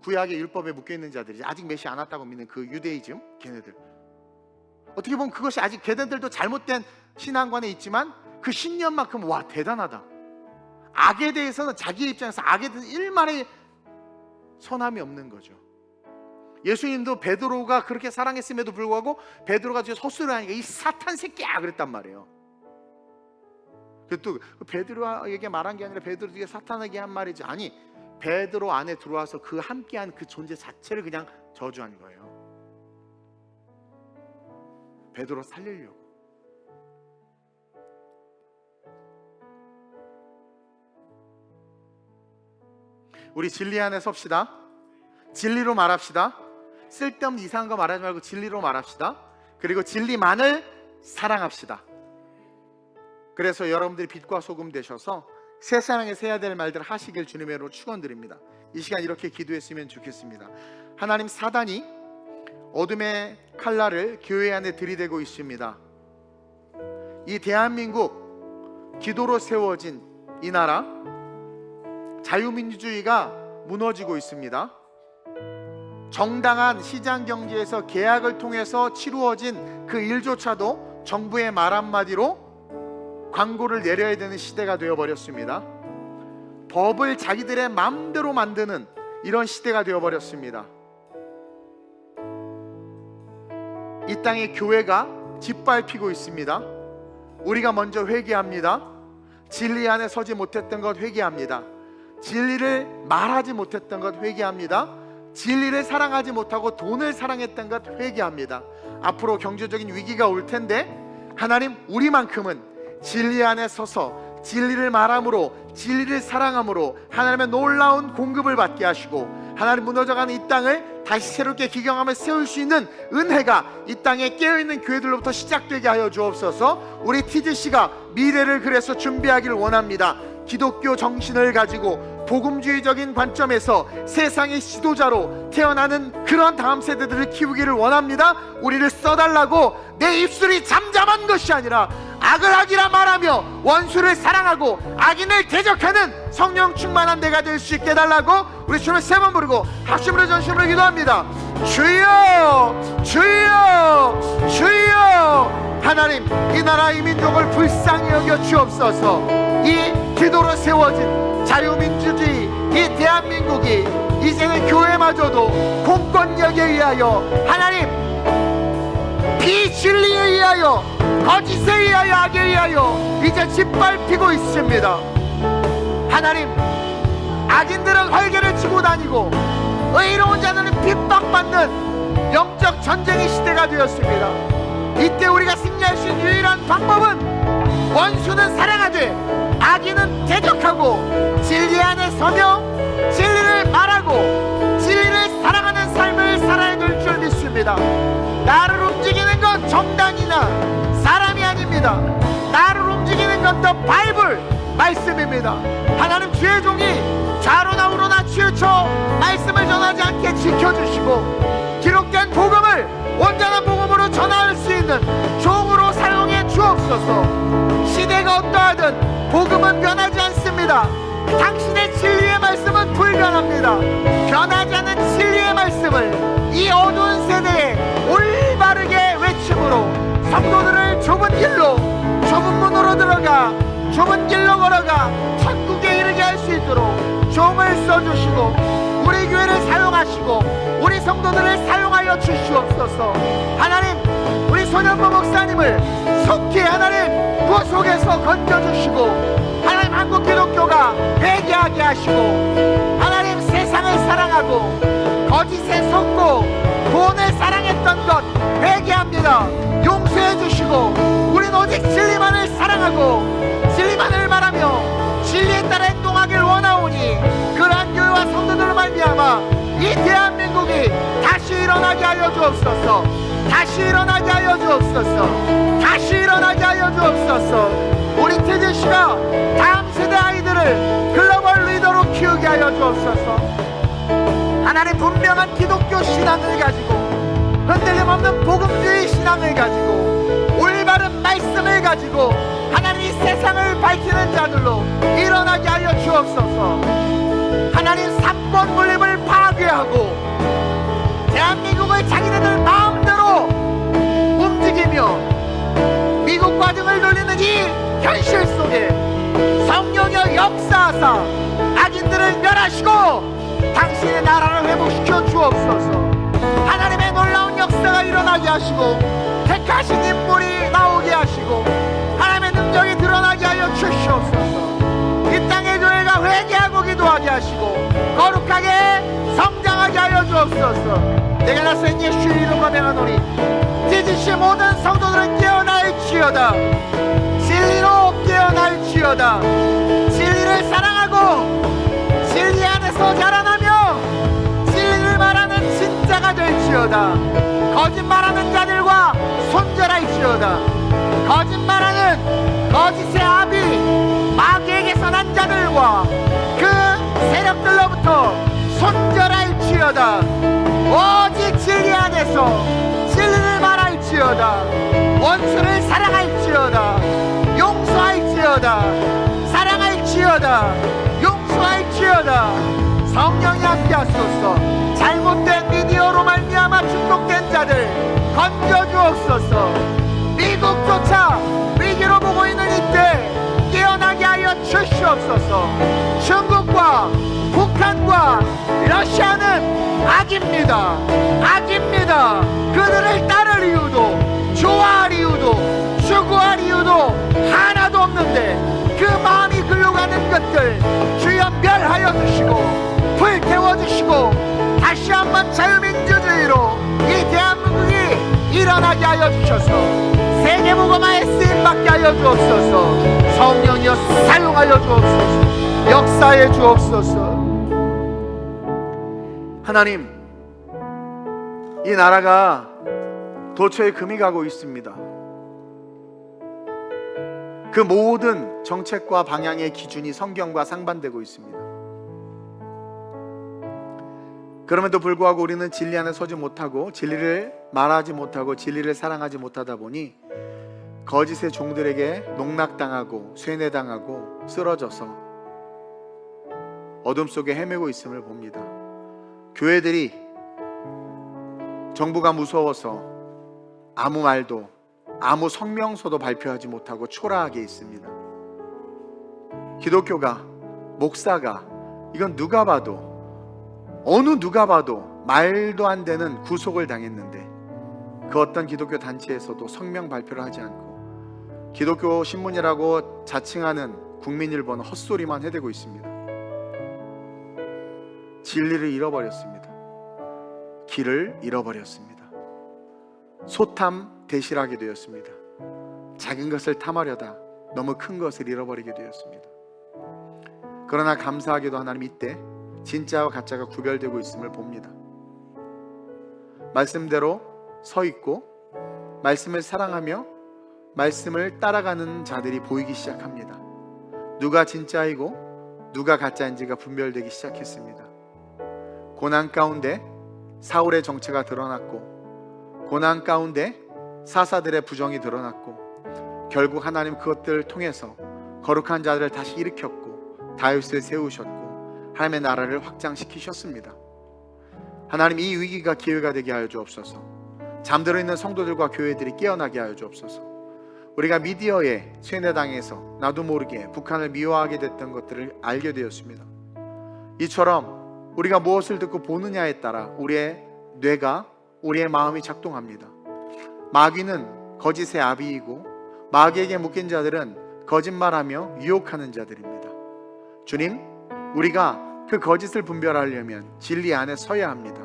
구약의 율법에 묶여있는 자들이 아직 메시 안 왔다고 믿는 그 유대이즘 걔네들 어떻게 보면 그것이 아직 걔네들도 잘못된 신앙관에 있지만 그 신념만큼 와 대단하다. 악에 대해서는 자기 입장에서 악에 대해서 일말의 선함이 없는 거죠. 예수님도 베드로가 그렇게 사랑했음에도 불구하고 베드로가 지금 헛소리를 하니까 이 사탄 새끼야 그랬단 말이에요. 또 베드로에게 말한 게 아니라 베드로에게 사탄에게 한 말이지. 아니 베드로 안에 들어와서 그 함께한 그 존재 자체를 그냥 저주한 거예요. 베드로 살리려고. 우리 진리 안에 섭시다. 진리로 말합시다. 쓸데없는 이상한 거 말하지 말고 진리로 말합시다. 그리고 진리만을 사랑합시다. 그래서 여러분들이 빛과 소금 되셔서 세상에서 해야 될 말들 하시길 주님으로 축원드립니다. 이 시간 이렇게 기도했으면 좋겠습니다. 하나님, 사단이 어둠의 칼날을 교회 안에 들이대고 있습니다. 이 대한민국 기도로 세워진 이 나라 자유민주주의가 무너지고 있습니다. 정당한 시장 경제에서 계약을 통해서 치루어진 그 일조차도 정부의 말 한마디로 광고를 내려야 되는 시대가 되어버렸습니다. 법을 자기들의 마음대로 만드는 이런 시대가 되어버렸습니다. 이 땅의 교회가 짓밟히고 있습니다. 우리가 먼저 회개합니다. 진리 안에 서지 못했던 것 회개합니다. 진리를 말하지 못했던 것 회개합니다. 진리를 사랑하지 못하고 돈을 사랑했던 것 회개합니다. 앞으로 경제적인 위기가 올 텐데 하나님, 우리만큼은 진리 안에 서서 진리를 말함으로, 진리를 사랑함으로 하나님의 놀라운 공급을 받게 하시고 하나님, 무너져가는 이 땅을 다시 새롭게 기경하며 세울 수 있는 은혜가 이 땅에 깨어있는 교회들로부터 시작되게 하여 주옵소서. 우리 TGC가 미래를 그래서 준비하기를 원합니다. 기독교 정신을 가지고 복음주의적인 관점에서 세상의 지도자로 태어나는 그런 다음 세대들을 키우기를 원합니다. 우리를 써달라고 내 입술이 잠잠한 것이 아니라 악을 악이라 말하며 원수를 사랑하고 악인을 대적하는 성령 충만한 내가 될 수 있게 해달라고 우리 주님을 세 번 부르고 합심으로 전심으로 기도합니다. 주여, 주여, 주여. 하나님, 이 나라 이 민족을 불쌍히 여겨 주옵소서. 이 기도로 세워진 자유민주주의 이 대한민국이 이제는 교회마저도 공권력에 의하여 하나님, 비진리에 의하여, 거짓에 의하여, 악에 의하여 이제 짓밟히고 있습니다. 하나님, 악인들은 활개를 치고 다니고 의로운 자들은 핍박받는 영적 전쟁의 시대가 때가 되었습니다. 이때 우리가 승리할 수 있는 유일한 방법은 원수는 사랑하되 악인은 대적하고 진리 안에 서며 진리를 말하고 진리를 사랑하는 삶을 살아야 될 줄 믿습니다. 나를 움직이는 건 정당이나 사람이 아닙니다. 나를 움직이는 건 더 바이블 말씀입니다. 하나님 주의 종이 좌로나 우로나 치우쳐 말씀을 전하지 않게 지켜주시고 기록된 복음을 온전한 복음으로 전할 수 있는 종으로 사용해 주옵소서. 시대가 어떠하든 복음은 변하지 않습니다. 당신의 진리의 말씀은 불변합니다. 변하지 않는 진리의 말씀을 이 어두운 세대에 올바르게 외침으로 성도들을 좁은 길로, 좁은 문으로 들어가 좁은 길로 걸어가 천국에 이르게 할 수 있도록 종을 써주시고 우리 교회를 사용하시고 우리 성도들을 사용하여 주시옵소서. 하나님, 우리 손현보 목사님을 속히 하나님 구속에서 건져주시고 하나님 한국 기독교가 회개하게 하시고 하나님 세상을 사랑하고 거짓에 속고 돈을 사랑했던 것 회개합니다. 용서해 주시고 우린 오직 진리만을 사랑하고 진리만을 말하며 진리에 따라 행동하길 원하오니 그러한 교회와 성도들을 말미암아 이 대한민국이 다시 일어나게 하여 주옵소서. 다시 일어나게 하여 주옵소서. 다시 일어나게 하여 주옵소서. 우리 태재씨가 다음 세대 아이들을 글로벌 리더로 키우게 하여 주옵소서. 하나님, 분명한 기독교 신앙을 가지고 흔들림 없는 복음주의 신앙을 가지고 올바른 말씀을 가지고 하나님 이 세상을 밝히는 자들로 일어나게 하여 주옵소서. 하나님, 삼권 분립을 파괴하고 대한민국을 자기네들 마음대로 움직이며 미국과 등을 돌리는 이 현실 속에 성령의 역사하사 악인들을 멸하시고 당신의 나라를 회복시켜 주옵소서. 하나님의 놀라운 역사가 일어나게 하시고 택하신 인물이 나오게 하시고 하나님의 능력이 드러나게 하여 주시옵소서. 이 땅의 교회가 회개하고 기도하게 하시고 거룩하게 성장하게 하여 주옵소서. 내가 나선 예수 이름으로 명하노니 찢으시 모든 성도들은 깨어날지어다. 진리로 깨어날지어다. 진리를 사랑하고 진리 안에서 자라나며 진리를 말하는 진짜가 될지어다. 거짓말하는 자들과 손절할지어다. 거짓말하는 거짓의 아비 마귀에게서 난 자들과 그 세력들로부터 손절할지어다. 오직 진리 안에서 진리를 말할지어다. 원수를 사랑할지어다. 용서할지어다. 사랑할지어다. 용서할지어다. 성령이 함께하소서. 잘못된 미디어로 말미암아 중독된 자들 건져주옵소서. 미국조차 위기로 보고 있는 이때 깨어나게 하여 주시옵소서. 중국과 북한과 러시아는 악입니다. 악입니다. 그들을 따를 이유도 좋아할 이유도 추구할 이유도 하나도 없는데 그 마음이 글러가는 것들 주여 멸하여 주시고 불태워주시고 다시 한번 자유민주주의로 이 대한민국이 일어나게 하여 주셔서 세계복음화에 쓰임받게 하여 주옵소서. 성령이여 사용하여 주옵소서. 역사해 주옵소서. 하나님, 이 나라가 도처에 금이 가고 있습니다. 그 모든 정책과 방향의 기준이 성경과 상반되고 있습니다. 그럼에도 불구하고 우리는 진리 안에 서지 못하고 진리를 말하지 못하고 진리를 사랑하지 못하다 보니 거짓의 종들에게 농락당하고 쇠뇌당하고 쓰러져서 어둠 속에 헤매고 있음을 봅니다. 교회들이 정부가 무서워서 아무 말도 아무 성명서도 발표하지 못하고 초라하게 있습니다. 기독교가, 목사가, 이건 누가 봐도 어느 누가 봐도 말도 안 되는 구속을 당했는데 그 어떤 기독교 단체에서도 성명 발표를 하지 않고 기독교 신문이라고 자칭하는 국민일보는 헛소리만 해대고 있습니다. 진리를 잃어버렸습니다. 길을 잃어버렸습니다. 소탐 대실하게 되었습니다. 작은 것을 탐하려다 너무 큰 것을 잃어버리게 되었습니다. 그러나 감사하게도 하나님 이때 진짜와 가짜가 구별되고 있음을 봅니다. 말씀대로 서 있고 말씀을 사랑하며 말씀을 따라가는 자들이 보이기 시작합니다. 누가 진짜이고 누가 가짜인지가 분별되기 시작했습니다. 고난 가운데 사울의 정체가 드러났고, 고난 가운데 사사들의 부정이 드러났고, 결국 하나님 그것들을 통해서 거룩한 자들을 다시 일으켰고 다윗을 세우셨고 하나님의 나라를 확장시키셨습니다. 하나님 이 위기가 기회가 되게 하여 주옵소서. 잠들어 있는 성도들과 교회들이 깨어나게 하여 주옵소서. 우리가 미디어에 세뇌당해서 나도 모르게 북한을 미워하게 됐던 것들을 알게 되었습니다. 이처럼 우리가 무엇을 듣고 보느냐에 따라 우리의 뇌가, 우리의 마음이 작동합니다. 마귀는 거짓의 아비이고 마귀에게 묶인 자들은 거짓말하며 유혹하는 자들입니다. 주님, 우리가 그 거짓을 분별하려면 진리 안에 서야 합니다.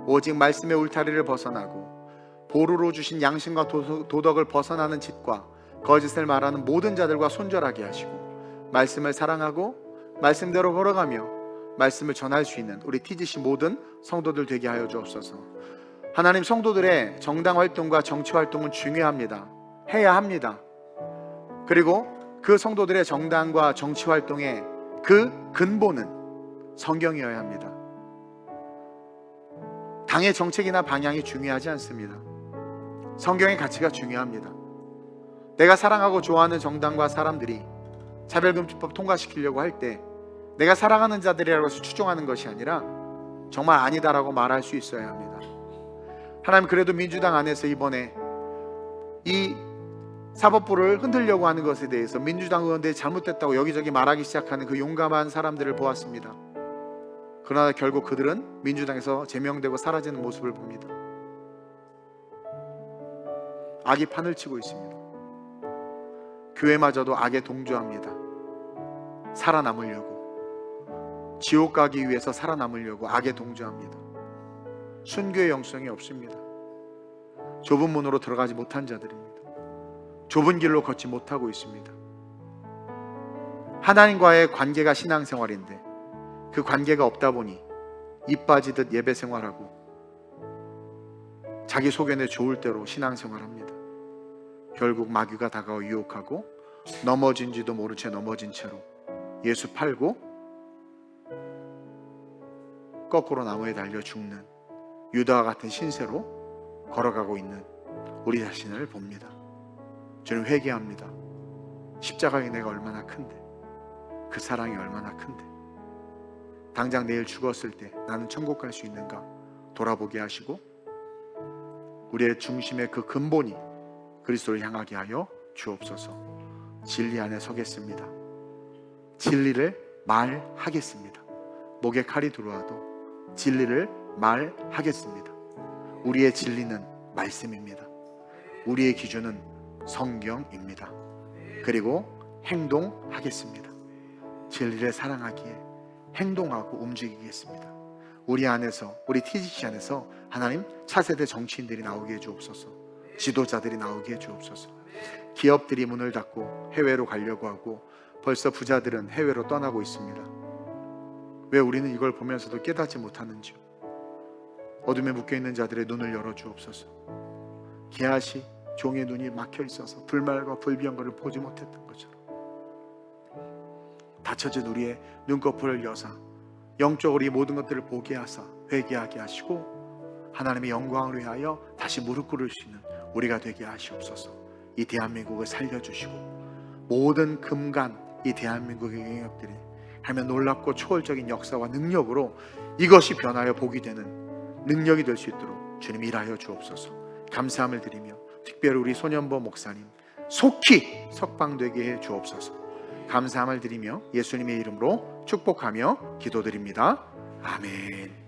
오직 말씀의 울타리를 벗어나고 보루로 주신 양심과 도덕을 벗어나는 짓과 거짓을 말하는 모든 자들과 손절하게 하시고 말씀을 사랑하고 말씀대로 걸어가며 말씀을 전할 수 있는 우리 TGC 모든 성도들 되게 하여 주옵소서. 하나님, 성도들의 정당 활동과 정치 활동은 중요합니다. 해야 합니다. 그리고 그 성도들의 정당과 정치 활동의 그 근본은 성경이어야 합니다. 당의 정책이나 방향이 중요하지 않습니다. 성경의 가치가 중요합니다. 내가 사랑하고 좋아하는 정당과 사람들이 차별금지법 통과시키려고 할 때 내가 사랑하는 자들이라고 해서 추종하는 것이 아니라 정말 아니다라고 말할 수 있어야 합니다. 하나님, 그래도 민주당 안에서 이번에 이 사법부를 흔들려고 하는 것에 대해서 민주당 의원들이 잘못됐다고 여기저기 말하기 시작하는 그 용감한 사람들을 보았습니다. 그러나 결국 그들은 민주당에서 제명되고 사라지는 모습을 봅니다. 악이 판을 치고 있습니다. 교회마저도 악에 동조합니다. 살아남으려고, 지옥 가기 위해서 살아남으려고 악에 동조합니다. 순교의 영성이 없습니다. 좁은 문으로 들어가지 못한 자들입니다. 좁은 길로 걷지 못하고 있습니다. 하나님과의 관계가 신앙생활인데 그 관계가 없다 보니 입 빠지듯 예배 생활하고 자기 소견에 좋을 대로 신앙생활합니다. 결국 마귀가 다가와 유혹하고 넘어진지도 모른 채 넘어진 채로 예수 팔고 거꾸로 나무에 달려 죽는 유다와 같은 신세로 걸어가고 있는 우리 자신을 봅니다. 저는 회개합니다. 십자가의 은혜가 얼마나 큰데, 그 사랑이 얼마나 큰데, 당장 내일 죽었을 때 나는 천국 갈 수 있는가 돌아보게 하시고 우리의 중심의 그 근본이 그리스도를 향하게 하여 주옵소서. 진리 안에 서겠습니다. 진리를 말하겠습니다. 목에 칼이 들어와도 진리를 말하겠습니다. 우리의 진리는 말씀입니다. 우리의 기준은 성경입니다. 그리고 행동하겠습니다. 진리를 사랑하기에 행동하고 움직이겠습니다. 우리 안에서, 우리 TGC 안에서 하나님 차세대 정치인들이 나오게 해주옵소서. 지도자들이 나오게 해주옵소서. 기업들이 문을 닫고 해외로 가려고 하고 벌써 부자들은 해외로 떠나고 있습니다. 왜 우리는 이걸 보면서도 깨닫지 못하는지요? 어둠에 묶여있는 자들의 눈을 열어주옵소서. 개아시 종의 눈이 막혀 있어서 불말과 불비한 것을 보지 못했던 것처럼 닫혀진 우리의 눈꺼풀을 여사 영적으로 이 모든 것들을 보게 하사 회개하게 하시고 하나님의 영광을 위하여 다시 무릎 꿇을 수 있는 우리가 되게 하시옵소서. 이 대한민국을 살려주시고 모든 금간 이 대한민국의 영역들이 하면 놀랍고 초월적인 역사와 능력으로 이것이 변하여 복이 되는 능력이 될 수 있도록 주님 일하여 주옵소서. 감사함을 드리며 특별히 우리 손연보 목사님 속히 석방되게 해 주옵소서. 감사함을 드리며 예수님의 이름으로 축복하며 기도드립니다. 아멘.